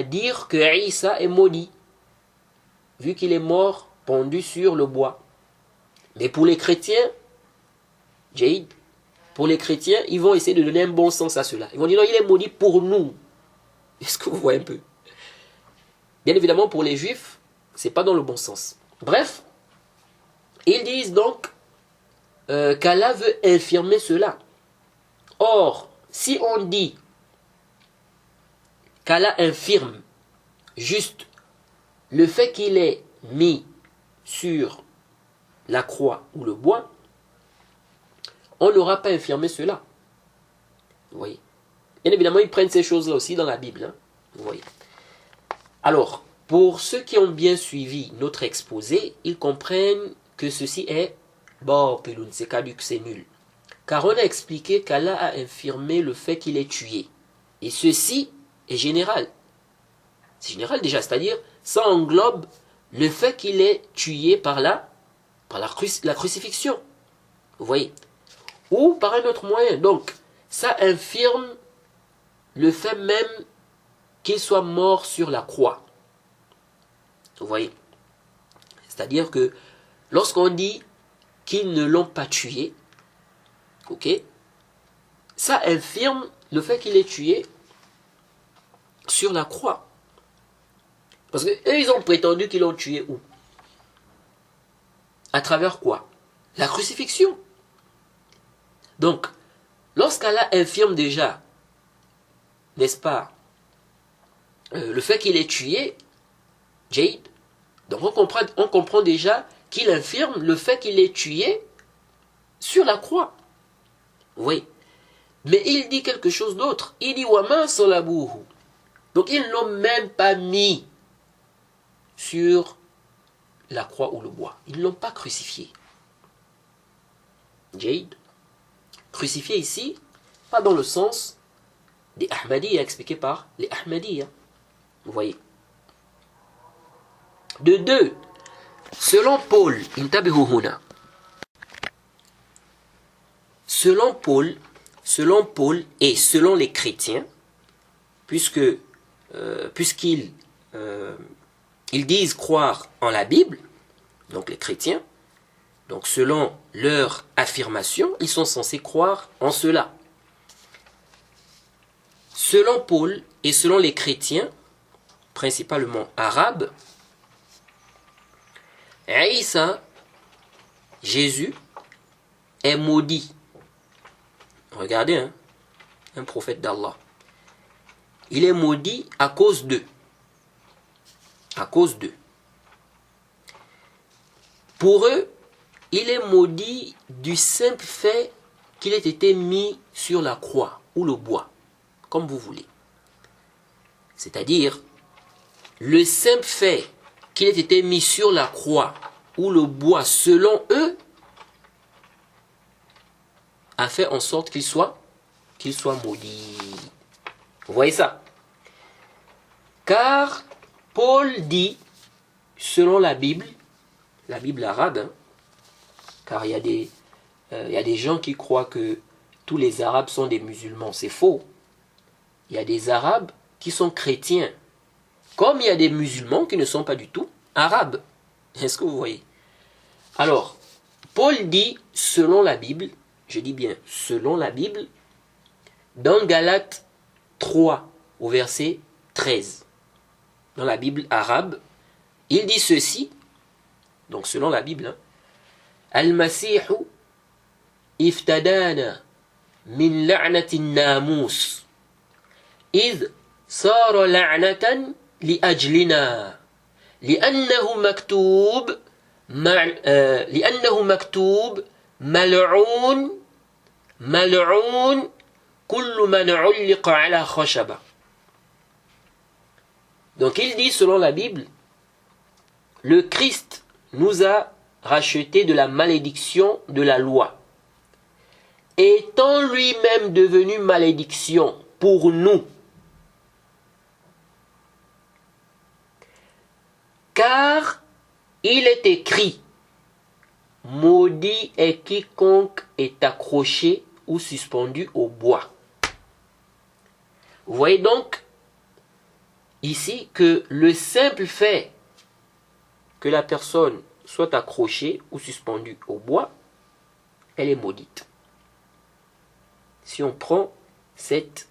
dire que Isa est maudit, vu qu'il est mort pendu sur le bois. Mais pour les chrétiens, ils vont essayer de donner un bon sens à cela. Ils vont dire non, il est maudit pour nous. Est-ce que vous voyez un peu? Bien évidemment, pour les juifs, c'est pas dans le bon sens. Bref, ils disent donc qu'Allah veut infirmer cela. Or, si on dit qu'Allah infirme juste le fait qu'il est mis sur la croix ou le bois, on n'aura pas infirmé cela. Vous voyez. Bien évidemment, ils prennent ces choses-là aussi dans la Bible. Hein. Vous voyez. Alors, pour ceux qui ont bien suivi notre exposé, ils comprennent que ceci est batilun, c'est caduc, c'est nul. Car on a expliqué qu'Allah a infirmé le fait qu'il est tué. Et ceci est général. C'est général déjà, c'est-à-dire ça englobe le fait qu'il est tué par la crucifixion. Vous voyez. Ou par un autre moyen. Donc, ça infirme le fait même qu'il soit mort sur la croix. Vous voyez. C'est-à-dire que lorsqu'on dit qu'ils ne l'ont pas tué, ok, ça infirme le fait qu'il est tué sur la croix. Parce qu'eux, ils ont prétendu qu'ils l'ont tué où? À travers quoi? La crucifixion. Donc, lorsqu'Allah infirme déjà, n'est-ce pas, le fait qu'il est tué, donc on comprend déjà qu'il infirme le fait qu'il est tué sur la croix. Oui. Mais il dit quelque chose d'autre. Il dit Wama salabuhu. Donc ils ne l'ont même pas mis sur la croix ou le bois. Ils ne l'ont pas crucifié. Jade. Crucifié ici, pas dans le sens des Ahmadiyya expliqué par les Ahmadiyya. Vous voyez. De deux, selon Paul, selon Paul, selon Paul et selon les chrétiens, puisqu'ils ils disent croire en la Bible, donc les chrétiens, donc selon leur affirmation, ils sont censés croire en cela. Selon Paul et selon les chrétiens, principalement arabes, Isa, Jésus, est maudit. Regardez, hein, un prophète d'Allah. Il est maudit à cause d'eux. À cause d'eux. Pour eux, il est maudit du simple fait qu'il ait été mis sur la croix ou le bois, comme vous voulez. C'est-à-dire, le simple fait qu'il ait été mis sur la croix ou le bois, selon eux, a fait en sorte qu'il soit maudit. Vous voyez ça? Car Paul dit, selon la Bible arabe, hein, car il y a des gens qui croient que tous les Arabes sont des musulmans. C'est faux. Il y a des Arabes qui sont chrétiens, comme il y a des musulmans qui ne sont pas du tout arabes. Est-ce que vous voyez? Alors, Paul dit, selon la Bible, je dis bien selon la Bible, dans Galates 3, au verset 13, dans la Bible arabe, il dit ceci, donc selon la Bible, hein, Al-Masihu iftadana min la'nati namus إذ صار لعنة لأجلنا لأنه مكتوب ملعون كل من علق على خشبة. Donc il dit selon la Bible, le Christ nous a racheté de la malédiction de la loi, étant lui-même devenu malédiction pour nous. Car il est écrit, maudit est quiconque est accroché ou suspendu au bois. Vous voyez donc ici que le simple fait que la personne soit accrochée ou suspendue au bois, elle est maudite. Si on prend cette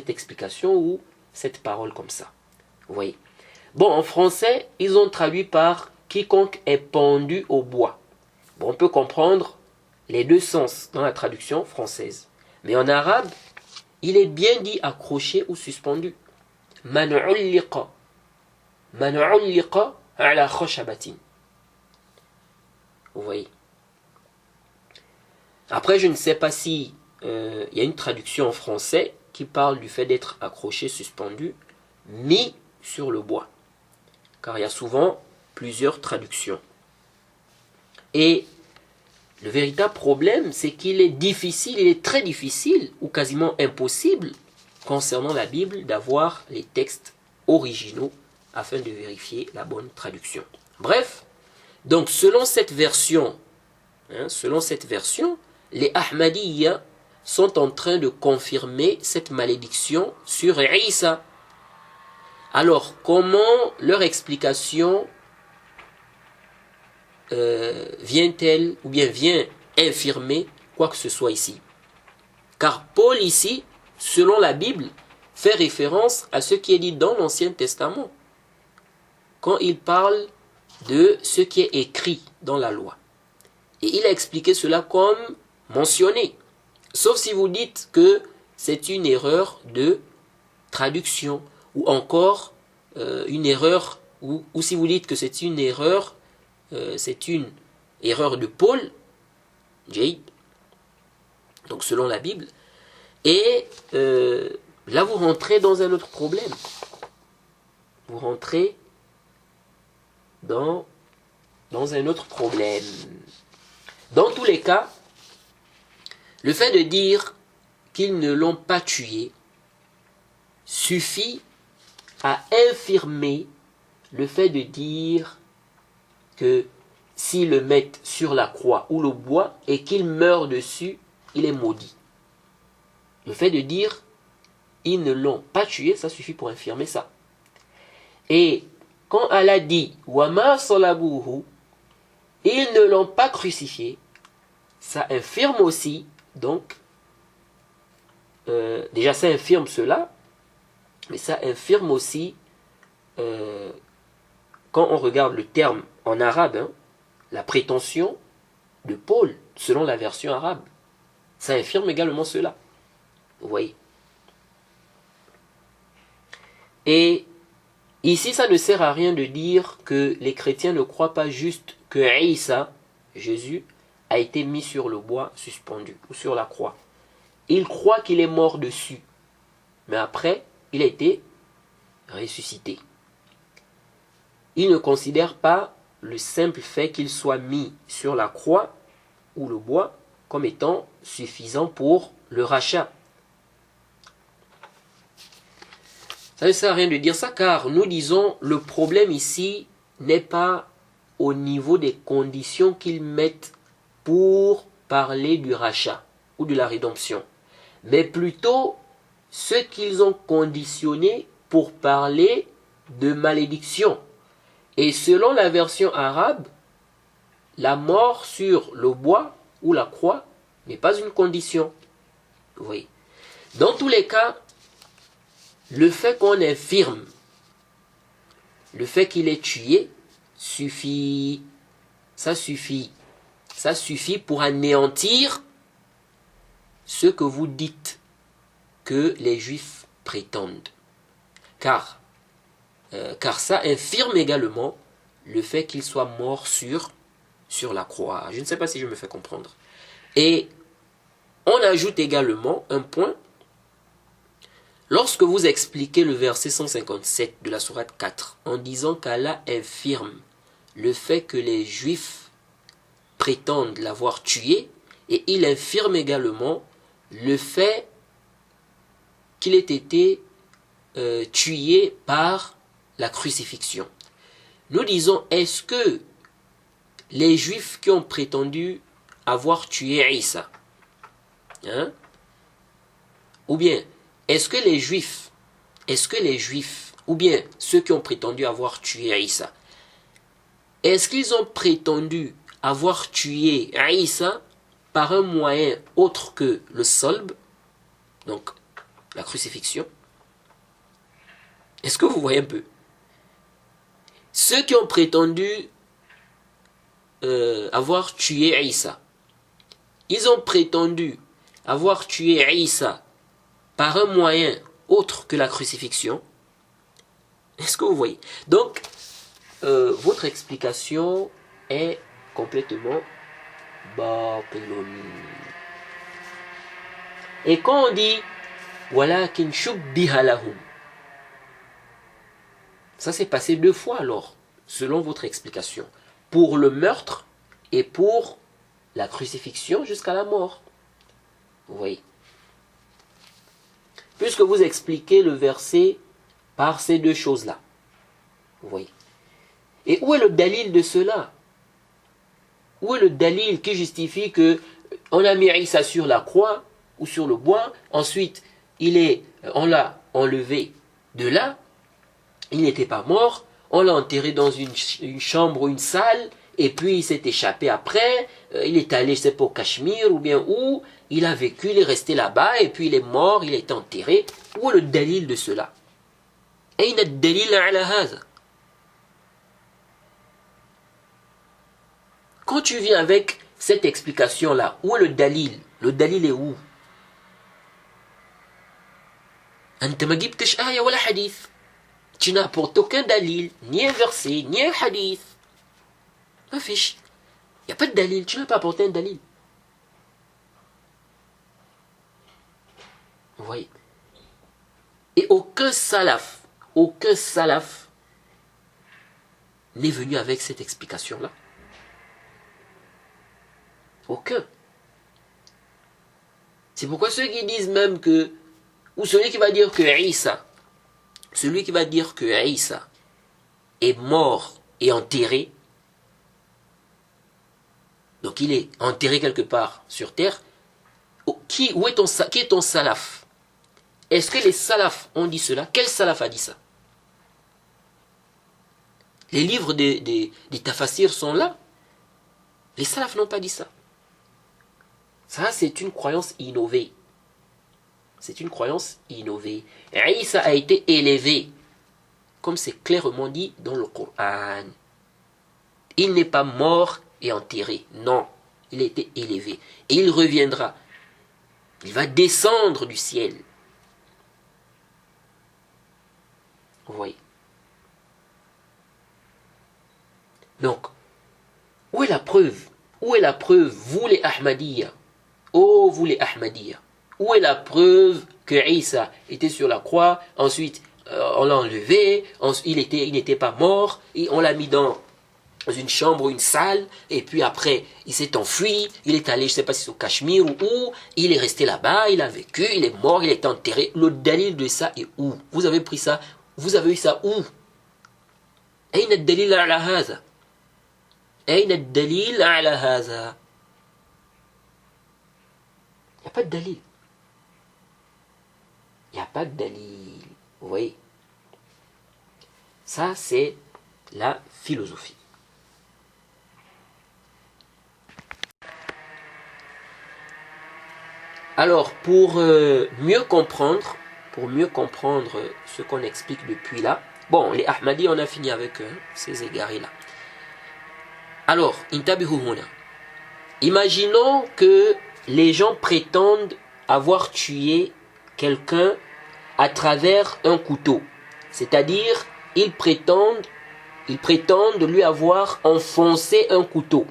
explication ou cette parole comme ça. Vous voyez. Bon, en français, ils ont traduit par quiconque est pendu au bois. Bon, on peut comprendre les deux sens dans la traduction française. Mais en arabe, il est bien dit accroché ou suspendu. Man ulliqa ala khashabatin. Vous voyez. Après, je ne sais pas si il y a une traduction en français qui parle du fait d'être accroché, suspendu, mis sur le bois. Car il y a souvent plusieurs traductions. Et le véritable problème, c'est qu'il est difficile, il est très difficile, ou quasiment impossible, concernant la Bible, d'avoir les textes originaux afin de vérifier la bonne traduction. Bref, donc selon cette version, les Ahmadiyya sont en train de confirmer cette malédiction sur Isa. Alors, comment leur explication vient-elle ou bien vient infirmer quoi que ce soit ici? Car Paul ici, selon la Bible, fait référence à ce qui est dit dans l'Ancien Testament, quand il parle de ce qui est écrit dans la loi. Et il a expliqué cela comme mentionné. Sauf si vous dites que c'est une erreur de traduction, ou encore une erreur, ou si vous dites que c'est une erreur de Paul, donc selon la Bible, et là vous rentrez dans un autre problème. Vous rentrez dans un autre problème. Dans tous les cas, le fait de dire qu'ils ne l'ont pas tué suffit à infirmer le fait de dire que s'ils le mettent sur la croix ou le bois et qu'il meurt dessus, il est maudit. Le fait de dire ils ne l'ont pas tué, ça suffit pour infirmer ça. Et quand Allah dit Wama salabuhu, ils ne l'ont pas crucifié, ça infirme aussi, donc, déjà ça infirme cela, mais ça infirme aussi, quand on regarde le terme en arabe, hein, la prétention de Paul, selon la version arabe. Ça infirme également cela. Vous voyez. Et ici, ça ne sert à rien de dire que les chrétiens ne croient pas juste que Isa, Jésus, a été mis sur le bois suspendu ou sur la croix. Ils croient qu'il est mort dessus. Mais après, il a été ressuscité. Ils ne considèrent pas le simple fait qu'il soit mis sur la croix ou le bois comme étant suffisant pour le rachat. Ça ne sert à rien de dire ça car nous disons le problème ici n'est pas au niveau des conditions qu'ils mettent pour parler du rachat ou de la rédemption, mais plutôt ce qu'ils ont conditionné pour parler de malédiction. Et selon la version arabe, la mort sur le bois ou la croix n'est pas une condition. Vous voyez. Dans tous les cas, le fait qu'on infirme, le fait qu'il est tué, suffit. Ça suffit pour anéantir ce que vous dites que les Juifs prétendent. Car ça infirme également le fait qu'il soit mort sur la croix. Je ne sais pas si je me fais comprendre. Et on ajoute également un point. Lorsque vous expliquez le verset 157 de la sourate 4 en disant qu'Allah infirme le fait que les Juifs prétendent l'avoir tué, et il infirme également le fait qu'il ait été tué par la crucifixion. Nous disons, est-ce que les Juifs qui ont prétendu avoir tué Isa, hein, ou bien est-ce que les Juifs, ou bien ceux qui ont prétendu avoir tué Isa, est-ce qu'ils ont prétendu avoir tué Isa par un moyen autre que le solb, donc la crucifixion? Est-ce que vous voyez un peu? Ceux qui ont prétendu avoir tué Isa, ils ont prétendu avoir tué Isa par un moyen autre que la crucifixion. Est-ce que vous voyez? Donc, votre explication est complètement batilun. Et quand on dit walakin shubbiha lahum, ça s'est passé deux fois alors, selon votre explication, pour le meurtre et pour la crucifixion jusqu'à la mort. Vous voyez? Puisque vous expliquez le verset par ces deux choses-là. Vous voyez? Et où est le dalil de cela? Où est le dalil qui justifie que on a mis Isa sur la croix ou sur le bois, ensuite on l'a enlevé de là, il n'était pas mort, on l'a enterré dans une chambre ou une salle, et puis il s'est échappé après, il est allé, je sais pas, au Cachemire ou bien où, il a vécu, il est resté là-bas, et puis il est mort, il est enterré. Où est le dalil de cela? أين الدليل على هذا? Quand tu viens avec cette explication-là, où est le dalil? Le dalil est où? أنت ما جبتش آية ولا حديث. Tu n'apportes aucun dalil, ni un verset, ni un hadith. Ma fiche. Il n'y a pas de dalil, tu n'as pas apporté un dalil. Vous voyez? Et aucun salaf n'est venu avec cette explication-là. Aucun. C'est pourquoi ceux qui disent même que, ou celui qui va dire que Isa est mort et enterré, qu'il est enterré quelque part sur terre, qui est ton salaf? Est-ce que les salafs ont dit cela? Quel salaf a dit ça? Les livres des tafassirs sont là. Les salafs n'ont pas dit ça. Ça, c'est une croyance innovée. C'est une croyance innovée. Isa a été élevé, comme c'est clairement dit dans le Coran. Il n'est pas mort et enterré. Non, il a été élevé. Et il reviendra. Il va descendre du ciel. Vous voyez. Donc, où est la preuve? Où est la preuve, vous les Ahmadiyya? Oh, vous les Ahmadiyya. Où est la preuve que Isa était sur la croix, ensuite on l'a enlevé, il n'était pas mort, et on l'a mis dans une chambre ou une salle, et puis après il s'est enfui, il est allé, je ne sais pas si c'est au Cachemire ou où, il est resté là-bas, il a vécu, il est mort, il est enterré. Le dalil de ça est où? Vous avez pris ça? Vous avez eu ça où? أين الدليل على هذا؟ أين الدليل على هذا؟ Il n'y a pas de dalil. Il n'y a pas de dalil. Vous voyez? Ça, c'est la philosophie. Alors, pour mieux comprendre ce qu'on explique depuis là, bon, les Ahmadis, on a fini avec ces égarés-là. Alors, intabihu huna. Imaginons que les gens prétendent avoir tué quelqu'un à travers un couteau. C'est-à-dire, ils prétendent lui avoir enfoncé un couteau.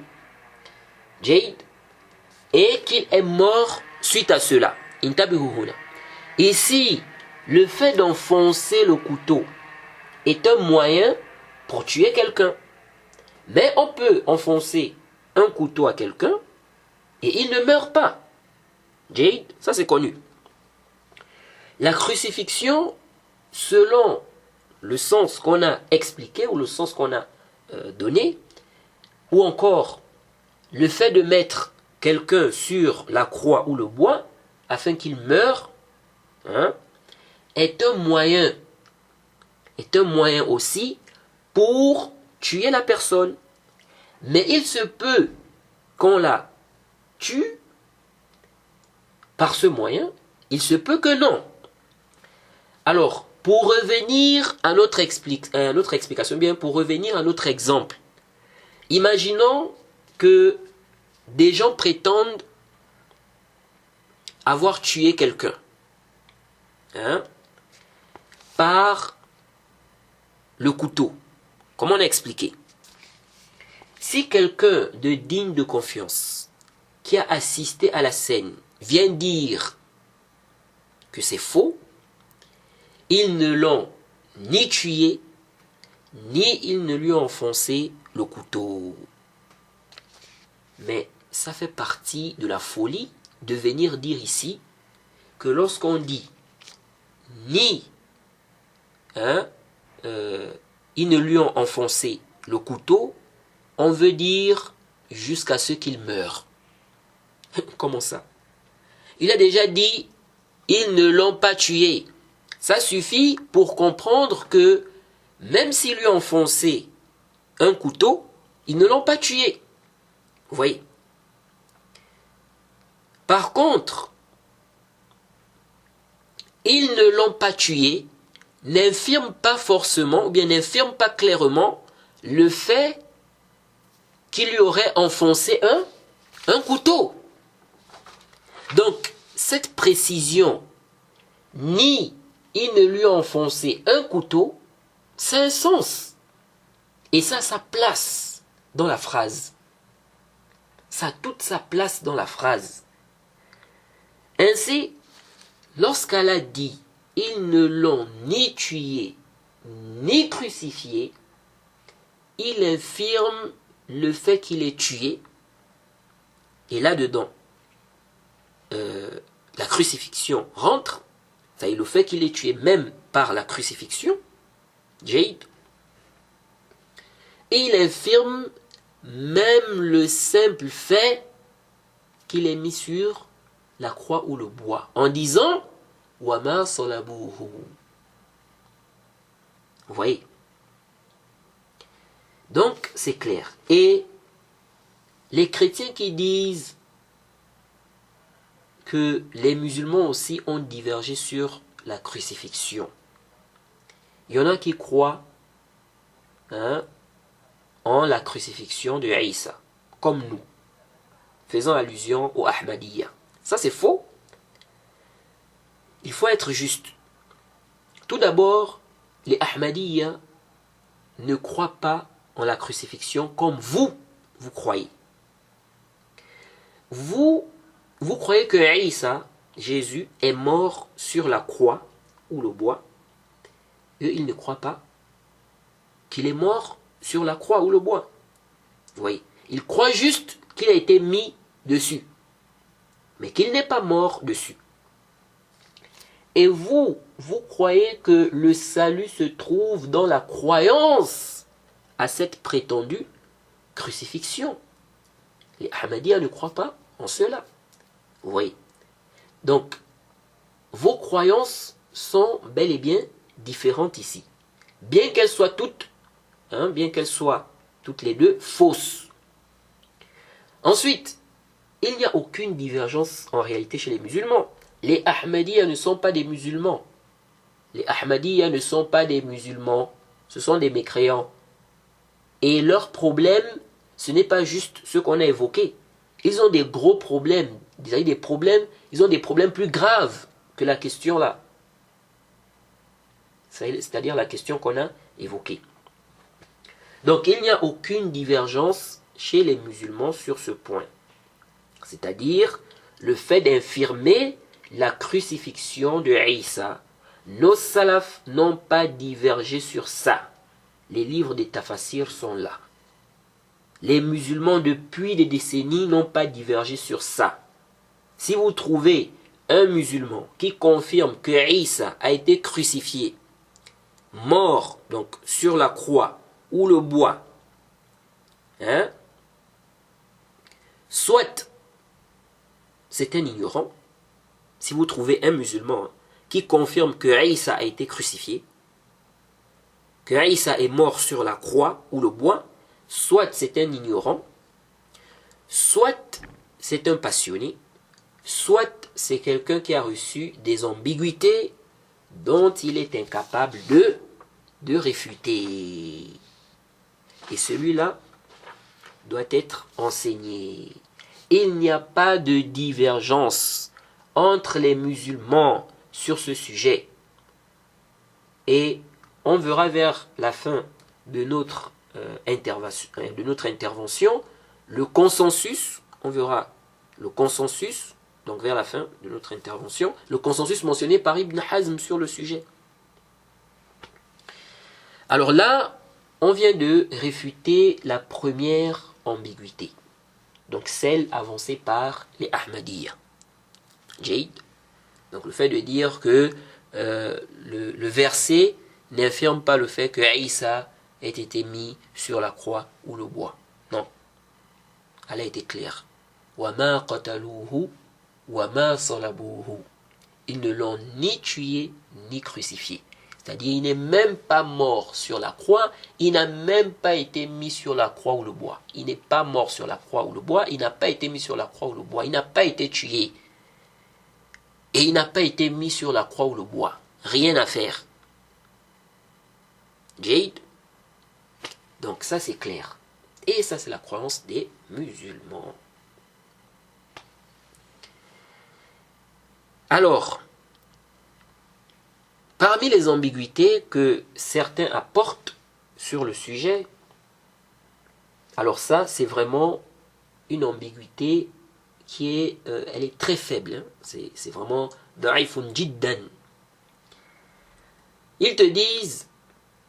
Jade. Et qu'il est mort suite à cela. Ici, le fait d'enfoncer le couteau est un moyen pour tuer quelqu'un. Mais on peut enfoncer un couteau à quelqu'un et il ne meurt pas. Jade, ça c'est connu. La crucifixion, selon le sens qu'on a expliqué ou le sens qu'on a donné, ou encore le fait de mettre quelqu'un sur la croix ou le bois afin qu'il meure, est un moyen aussi pour tuer la personne. Mais il se peut qu'on la tue par ce moyen, il se peut que non. Alors, pour revenir à notre explication, bien pour revenir à notre exemple, imaginons que des gens prétendent avoir tué quelqu'un par le couteau. Comment on a expliqué? Si quelqu'un de digne de confiance qui a assisté à la scène vient dire que c'est faux, ils ne l'ont ni tué, ni ils ne lui ont enfoncé le couteau. Mais ça fait partie de la folie de venir dire ici que lorsqu'on dit ni ils ne lui ont enfoncé le couteau, on veut dire jusqu'à ce qu'il meure. Comment ça? Il a déjà dit ils ne l'ont pas tué. Ça suffit pour comprendre que même s'ils lui ont enfoncé un couteau, ils ne l'ont pas tué. Vous voyez? Par contre, ils ne l'ont pas tué n'infirme pas forcément, ou bien n'infirme pas clairement le fait qu'il lui aurait enfoncé un couteau. Donc, cette précision, ni il ne lui a enfoncé un couteau, c'est un sens. Et ça a sa place dans la phrase. Ça a toute sa place dans la phrase. Ainsi, lorsqu'elle a dit « Ils ne l'ont ni tué, ni crucifié », il infirme le fait qu'il est tué. Et là-dedans, la crucifixion rentre. C'est-à-dire le fait qu'il est tué même par la crucifixion. Jade. Et il infirme même le simple fait qu'il est mis sur la croix ou le bois, en disant « Wama salabuhu ». Vous voyez? Donc, c'est clair. Et les chrétiens qui disent que les musulmans aussi ont divergé sur la crucifixion. Il y en a qui croient en la crucifixion de Isa, comme nous, faisant allusion au Ahmadiyya. Ça, c'est faux. Il faut être juste. Tout d'abord, les Ahmadiyya ne croient pas en la crucifixion comme vous croyez. Vous croyez que Isa, Jésus, est mort sur la croix ou le bois. Eux, ils ne croient pas qu'il est mort sur la croix ou le bois. Vous voyez, ils croient juste qu'il a été mis dessus, mais qu'il n'est pas mort dessus. Et vous croyez que le salut se trouve dans la croyance à cette prétendue crucifixion. Les Ahmadiyya ne croient pas en cela. Vous voyez. Donc, vos croyances sont bel et bien différentes ici. Bien qu'elles soient toutes les deux fausses. Ensuite, il n'y a aucune divergence en réalité chez les musulmans. Les Ahmadiyya ne sont pas des musulmans. Les Ahmadiyya ne sont pas des musulmans. Ce sont des mécréants. Et leur problème, ce n'est pas juste ce qu'on a évoqué. Ils ont des gros problèmes. Ils ont des problèmes plus graves que la question là. C'est-à-dire la question qu'on a évoquée. Donc il n'y a aucune divergence chez les musulmans sur ce point. C'est-à-dire le fait d'infirmer la crucifixion de Isa. Nos salafs n'ont pas divergé sur ça. Les livres des tafassirs sont là. Les musulmans depuis des décennies n'ont pas divergé sur ça. Si vous trouvez un musulman qui confirme que Isa a été crucifié, mort donc sur la croix ou le bois, soit c'est un ignorant. Si vous trouvez un musulman qui confirme que Isa a été crucifié, que Isa est mort sur la croix ou le bois, soit c'est un ignorant, soit c'est un passionné, soit c'est quelqu'un qui a reçu des ambiguïtés dont il est incapable de réfuter. Et celui-là doit être enseigné. Il n'y a pas de divergence entre les musulmans sur ce sujet. Et on verra vers la fin de notre intervention le consensus, on verra le consensus, donc vers la fin de notre intervention, le consensus mentionné par Ibn Hazm sur le sujet. Alors là, on vient de réfuter la première ambiguïté, donc celle avancée par les Ahmadiyya. Jade. Donc le fait de dire que le verset n'infirme pas le fait que Isa ait été mis sur la croix ou le bois. Non. Elle a été claire. وَمَا قَتَلُوهُ وَمَا صَلَبُوهُ. Ils ne l'ont ni tué ni crucifié. C'est-à-dire, il n'est même pas mort sur la croix, il n'a même pas été mis sur la croix ou le bois. Il n'est pas mort sur la croix ou le bois, il n'a pas été mis sur la croix ou le bois, il n'a pas été tué. Et il n'a pas été mis sur la croix ou le bois. Rien à faire. Jade. Donc ça c'est clair. Et ça c'est la croyance des musulmans. Alors, parmi les ambiguïtés que certains apportent sur le sujet, alors ça c'est vraiment une ambiguïté qui est, elle est très faible. C'est vraiment da'ifun jiddan. Ils te disent,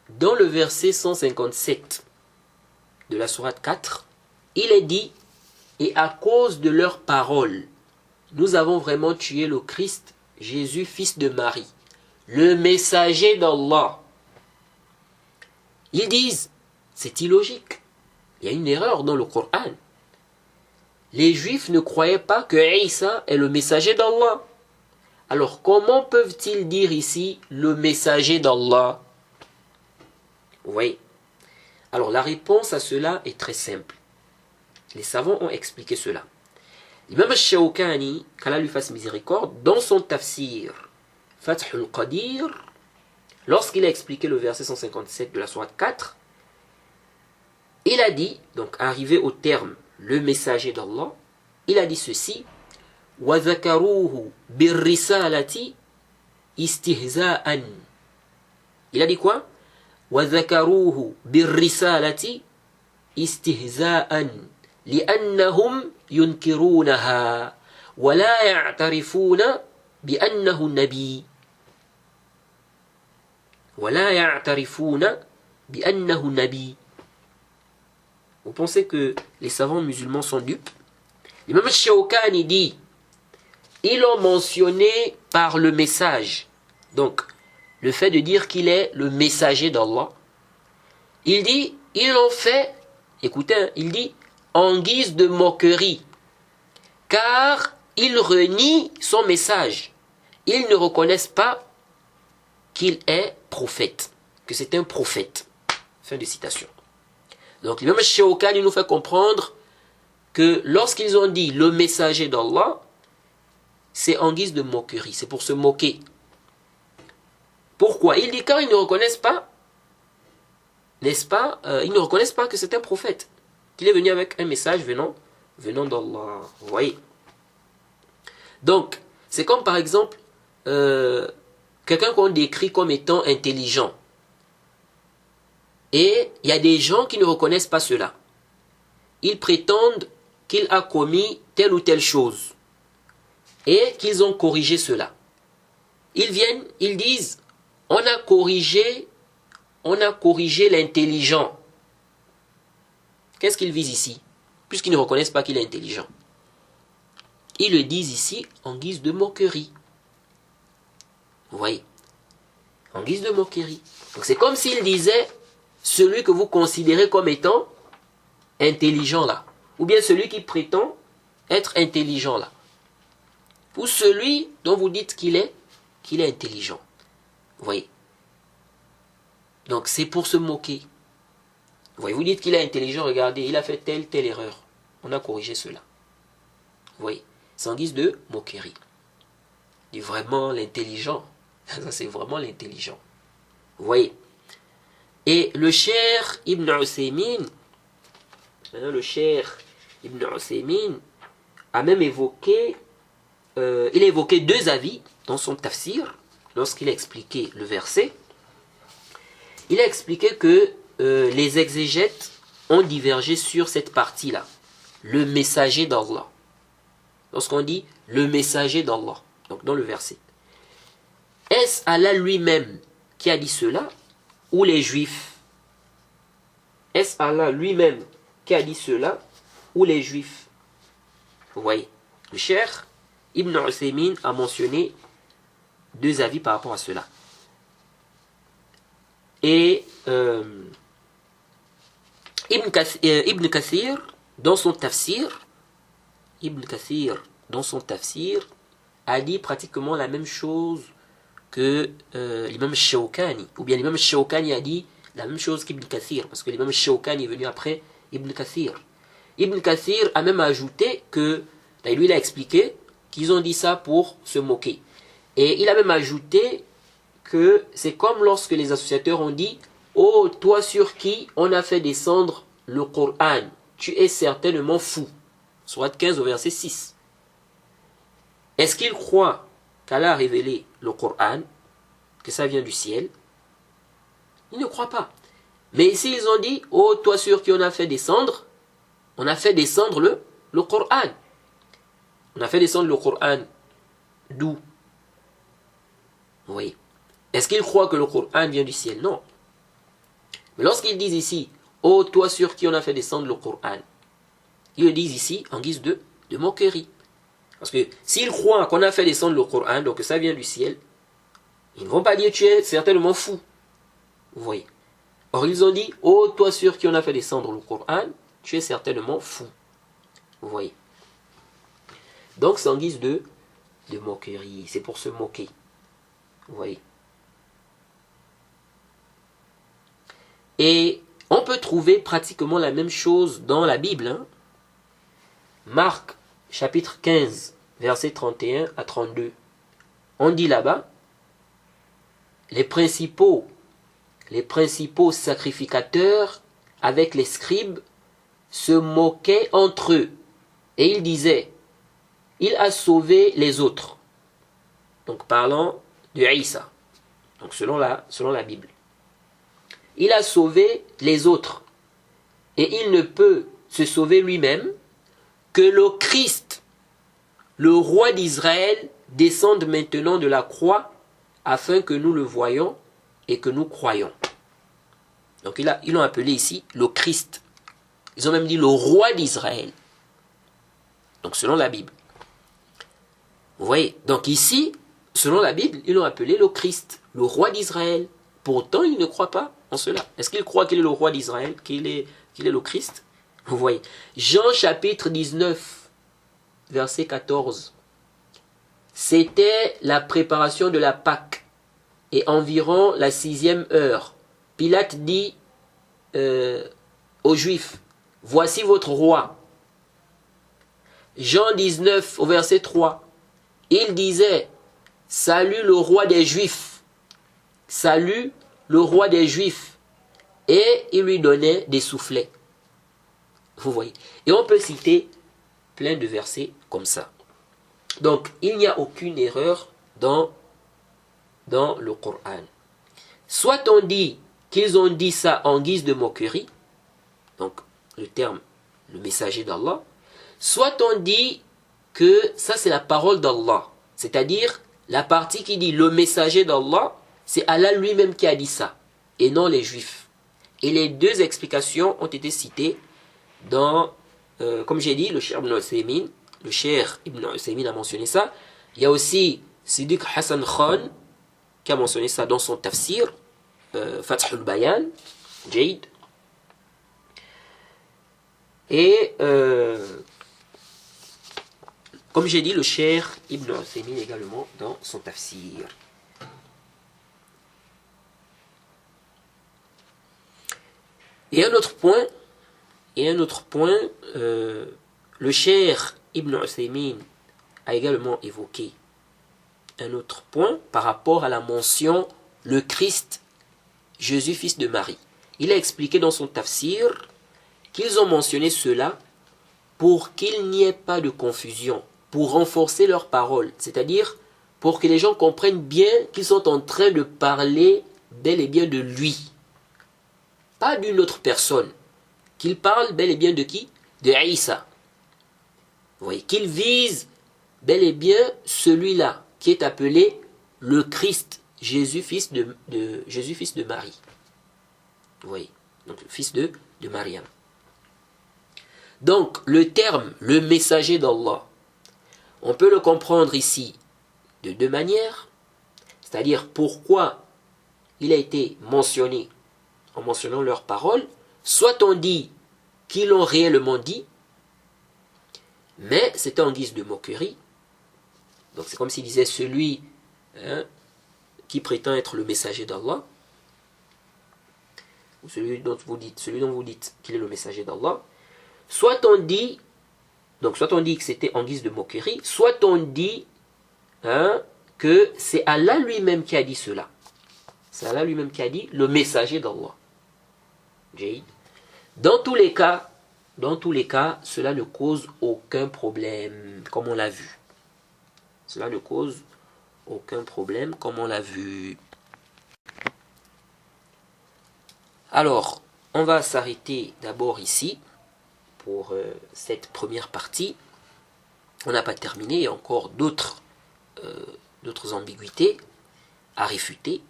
dans le verset 157 de la sourate 4, il est dit, et à cause de leurs paroles, nous avons vraiment tué le Christ, Jésus, fils de Marie, le messager d'Allah. Ils disent, c'est illogique. Il y a une erreur dans le Coran. Les Juifs ne croyaient pas que Isa est le messager d'Allah. Alors comment peuvent-ils dire ici le messager d'Allah? Vous voyez? Alors la réponse à cela est très simple. Les savants ont expliqué cela. L'imam al-Shawkani, qu'Allah lui fasse miséricorde, dans son tafsir Fath al-Qadir, lorsqu'il a expliqué le verset 157 de la sourate 4, il a dit, donc arrivé au terme le messager d'Allah, il a dit ceci: وَذَكَرُوهُ بِالرِّسَالَةِ إِسْتِهْزَاءً. Il a dit quoi? وَذَكَرُوهُ بِالرِّسَالَةِ إِسْتِهْزَاءً لِأَنَّهُمْ يُنْكِرُونَهَا وَلَا يَعْتَرِفُونَ بِأَنَّهُ النَّبِيُّ وَلَا يَعْتَرِفُونَ بِأَنَّهُ النَّبِيُّ. Vous pensez que les savants musulmans sont dupes? L'imam al-Shawkani dit, ils l'ont mentionné par le message. Donc, le fait de dire qu'il est le messager d'Allah. Il dit, ils l'ont fait, écoutez, il dit, en guise de moquerie. Car ils renient son message. Ils ne reconnaissent pas qu'il est prophète, que c'est un prophète. Fin de citation. Donc l'imam al-Shawkani nous fait comprendre que lorsqu'ils ont dit le messager d'Allah, c'est en guise de moquerie, c'est pour se moquer. Pourquoi? Il dit car ils ne reconnaissent pas, n'est-ce pas, ils ne reconnaissent pas que c'est un prophète, qu'il est venu avec un message venant d'Allah. Vous voyez? Donc, c'est comme par exemple quelqu'un qu'on décrit comme étant intelligent. Et il y a des gens qui ne reconnaissent pas cela. Ils prétendent qu'il a commis telle ou telle chose et qu'ils ont corrigé cela. Ils viennent, ils disent, on a corrigé l'intelligent. Qu'est-ce qu'ils visent ici? Puisqu'ils ne reconnaissent pas qu'il est intelligent. Ils le disent ici en guise de moquerie. Vous voyez? En guise de moquerie. Donc c'est comme s'ils disaient, celui que vous considérez comme étant intelligent là, ou bien celui qui prétend être intelligent là, ou celui dont vous dites qu'il est intelligent. Vous voyez? Donc c'est pour se moquer. Vous voyez, vous dites qu'il est intelligent, regardez, il a fait telle erreur. On a corrigé cela. Vous voyez? C'est en guise de moquerie. Et vraiment l'intelligent. Ça c'est vraiment l'intelligent. Vous voyez? Et le Cheikh Ibn Uthaymin, a même évoqué, il a évoqué deux avis dans son tafsir, lorsqu'il a expliqué le verset. Il a expliqué que les exégètes ont divergé sur cette partie-là, le messager d'Allah. Lorsqu'on dit le messager d'Allah, donc dans le verset, est-ce Allah lui-même qui a dit cela, ou les Juifs? Est-ce Allah lui-même qui a dit cela, ou les Juifs? Vous voyez, le Cheikh Ibn Uthaymin a mentionné deux avis par rapport à cela. Et Ibn Kathir, dans son tafsir, a dit pratiquement la même chose que l'imam Shawkani, ou bien l'imam Shawkani a dit la même chose qu'Ibn Kathir, parce que l'imam Shawkani est venu après Ibn Kathir. Ibn Kathir a même ajouté que, lui il a expliqué qu'ils ont dit ça pour se moquer. Et il a même ajouté que c'est comme lorsque les associateurs ont dit « Oh, toi sur qui on a fait descendre le Coran, tu es certainement fou. » Sourate 15 au verset 6. Est-ce qu'ils croient qu'Allah a révélé le Coran, que ça vient du ciel? Ils ne croient pas. Mais ici ils ont dit, oh toi sur qui on a fait descendre le Coran. On a fait descendre le Coran d'où? Oui. Est-ce qu'ils croient que le Coran vient du ciel? Non. Mais lorsqu'ils disent ici, oh toi sur qui on a fait descendre le Coran, ils le disent ici en guise de moquerie. Parce que s'ils croient qu'on a fait descendre le Coran, donc que ça vient du ciel, ils ne vont pas dire tu es certainement fou. Vous voyez. Or ils ont dit, oh toi sur qui on a fait descendre le Coran, tu es certainement fou. Vous voyez. Donc c'est en guise de moquerie, c'est pour se moquer. Vous voyez. Et on peut trouver pratiquement la même chose dans la Bible. Hein. Marc, chapitre 15, versets 31 à 32. On dit là-bas, les principaux sacrificateurs avec les scribes se moquaient entre eux. Et ils disaient, il a sauvé les autres. Donc parlant de Isa. Donc selon la Bible. Il a sauvé les autres. Et il ne peut se sauver lui-même que le Christ, le roi d'Israël, descende maintenant de la croix afin que nous le voyions et que nous croyions. Donc ils l'ont appelé ici le Christ. Ils ont même dit le roi d'Israël. Donc selon la Bible. Vous voyez, donc ici, selon la Bible, ils l'ont appelé le Christ, le roi d'Israël. Pourtant, ils ne croient pas en cela. Est-ce qu'ils croient qu'il est le roi d'Israël, qu'il est le Christ? Vous voyez. Jean chapitre 19, verset 14. C'était la préparation de la Pâque et environ la 6e heure. Pilate dit aux Juifs, voici votre roi. Jean 19 au verset 3. Il disait, salut le roi des Juifs. Salut le roi des Juifs. Et il lui donnait des soufflets. Vous voyez. Et on peut citer plein de versets comme ça. Donc, il n'y a aucune erreur dans le Coran. Soit on dit qu'ils ont dit ça en guise de moquerie, donc le terme, le messager d'Allah, soit on dit que ça c'est la parole d'Allah, c'est-à-dire la partie qui dit le messager d'Allah, c'est Allah lui-même qui a dit ça, et non les Juifs. Et les deux explications ont été citées dans, comme j'ai dit, le Cheikh Ibn Uthaymin a mentionné ça. Il y a aussi Siddiq Hassan Khan qui a mentionné ça dans son tafsir, Fath al-Bayan, Jade. Et comme j'ai dit, le Cheikh Ibn Uthaymin également dans son tafsir. Et un autre point, le Cheikh Ibn Uthaymin a également évoqué un autre point par rapport à la mention le Christ, Jésus fils de Marie. Il a expliqué dans son tafsir qu'ils ont mentionné cela pour qu'il n'y ait pas de confusion, pour renforcer leurs paroles, c'est-à-dire pour que les gens comprennent bien qu'ils sont en train de parler bel et bien de lui, pas d'une autre personne, qu'ils parlent bel et bien de qui? De Isa. Vous voyez, qu'ils visent bel et bien celui-là qui est appelé le Christ, Jésus fils de Marie. Vous voyez, donc le fils de Mariam. Donc le terme le messager d'Allah, on peut le comprendre ici de deux manières, c'est-à-dire pourquoi il a été mentionné en mentionnant leurs paroles, soit on dit qu'ils l'ont réellement dit, mais c'était en guise de moquerie. Donc c'est comme s'il disait celui qui prétend être le messager d'Allah, ou celui dont vous dites qu'il est le messager d'Allah. Soit on dit que c'était en guise de moquerie, soit on dit que c'est Allah lui-même qui a dit cela. C'est Allah lui-même qui a dit le messager d'Allah. Dans tous les cas, cela ne cause aucun problème, comme on l'a vu. Cela ne cause aucun problème, comme on l'a vu. Alors, on va s'arrêter d'abord ici pour cette première partie. On n'a pas terminé, il y a encore d'autres ambiguïtés à réfuter.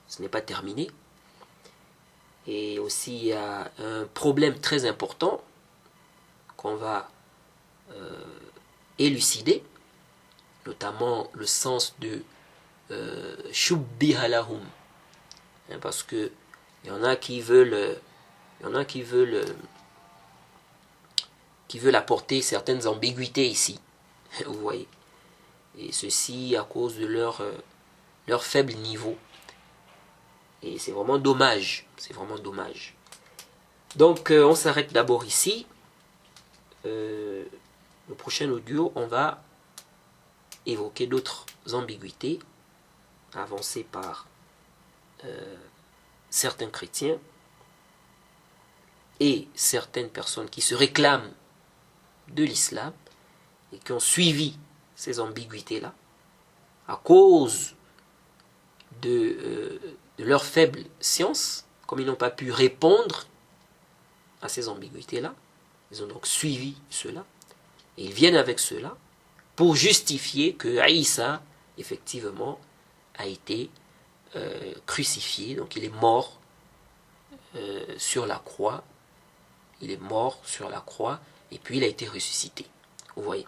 Ce n'est pas terminé. Et aussi, il y a un problème très important qu'on va élucider, notamment le sens de shubbiha lahum, parce que il y en a qui veulent qui veulent apporter certaines ambiguïtés ici. Vous voyez. Et ceci à cause de leur faible niveau. Et c'est vraiment dommage. C'est vraiment dommage. Donc on s'arrête d'abord ici. Le prochain audio, on va évoquer d'autres ambiguïtés avancées par certains chrétiens et certaines personnes qui se réclament de l'islam et qui ont suivi ces ambiguïtés-là à cause de leur faible science, comme ils n'ont pas pu répondre à ces ambiguïtés-là, ils ont donc suivi cela, et ils viennent avec cela pour justifier que Aïssa, effectivement, a été crucifié, donc il est mort sur la croix, il est mort sur la croix, et puis il a été ressuscité. Vous voyez.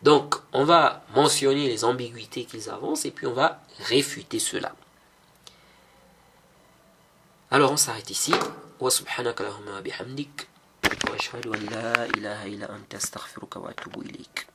Donc, on va mentionner les ambiguïtés qu'ils avancent, et puis on va réfuter cela. Alors, on s'arrête ici. Wa subhanaka Allahumma bihamdik. Wa ashhadu an la ilaha illa anta astaghfiruka wa atubu ilayk.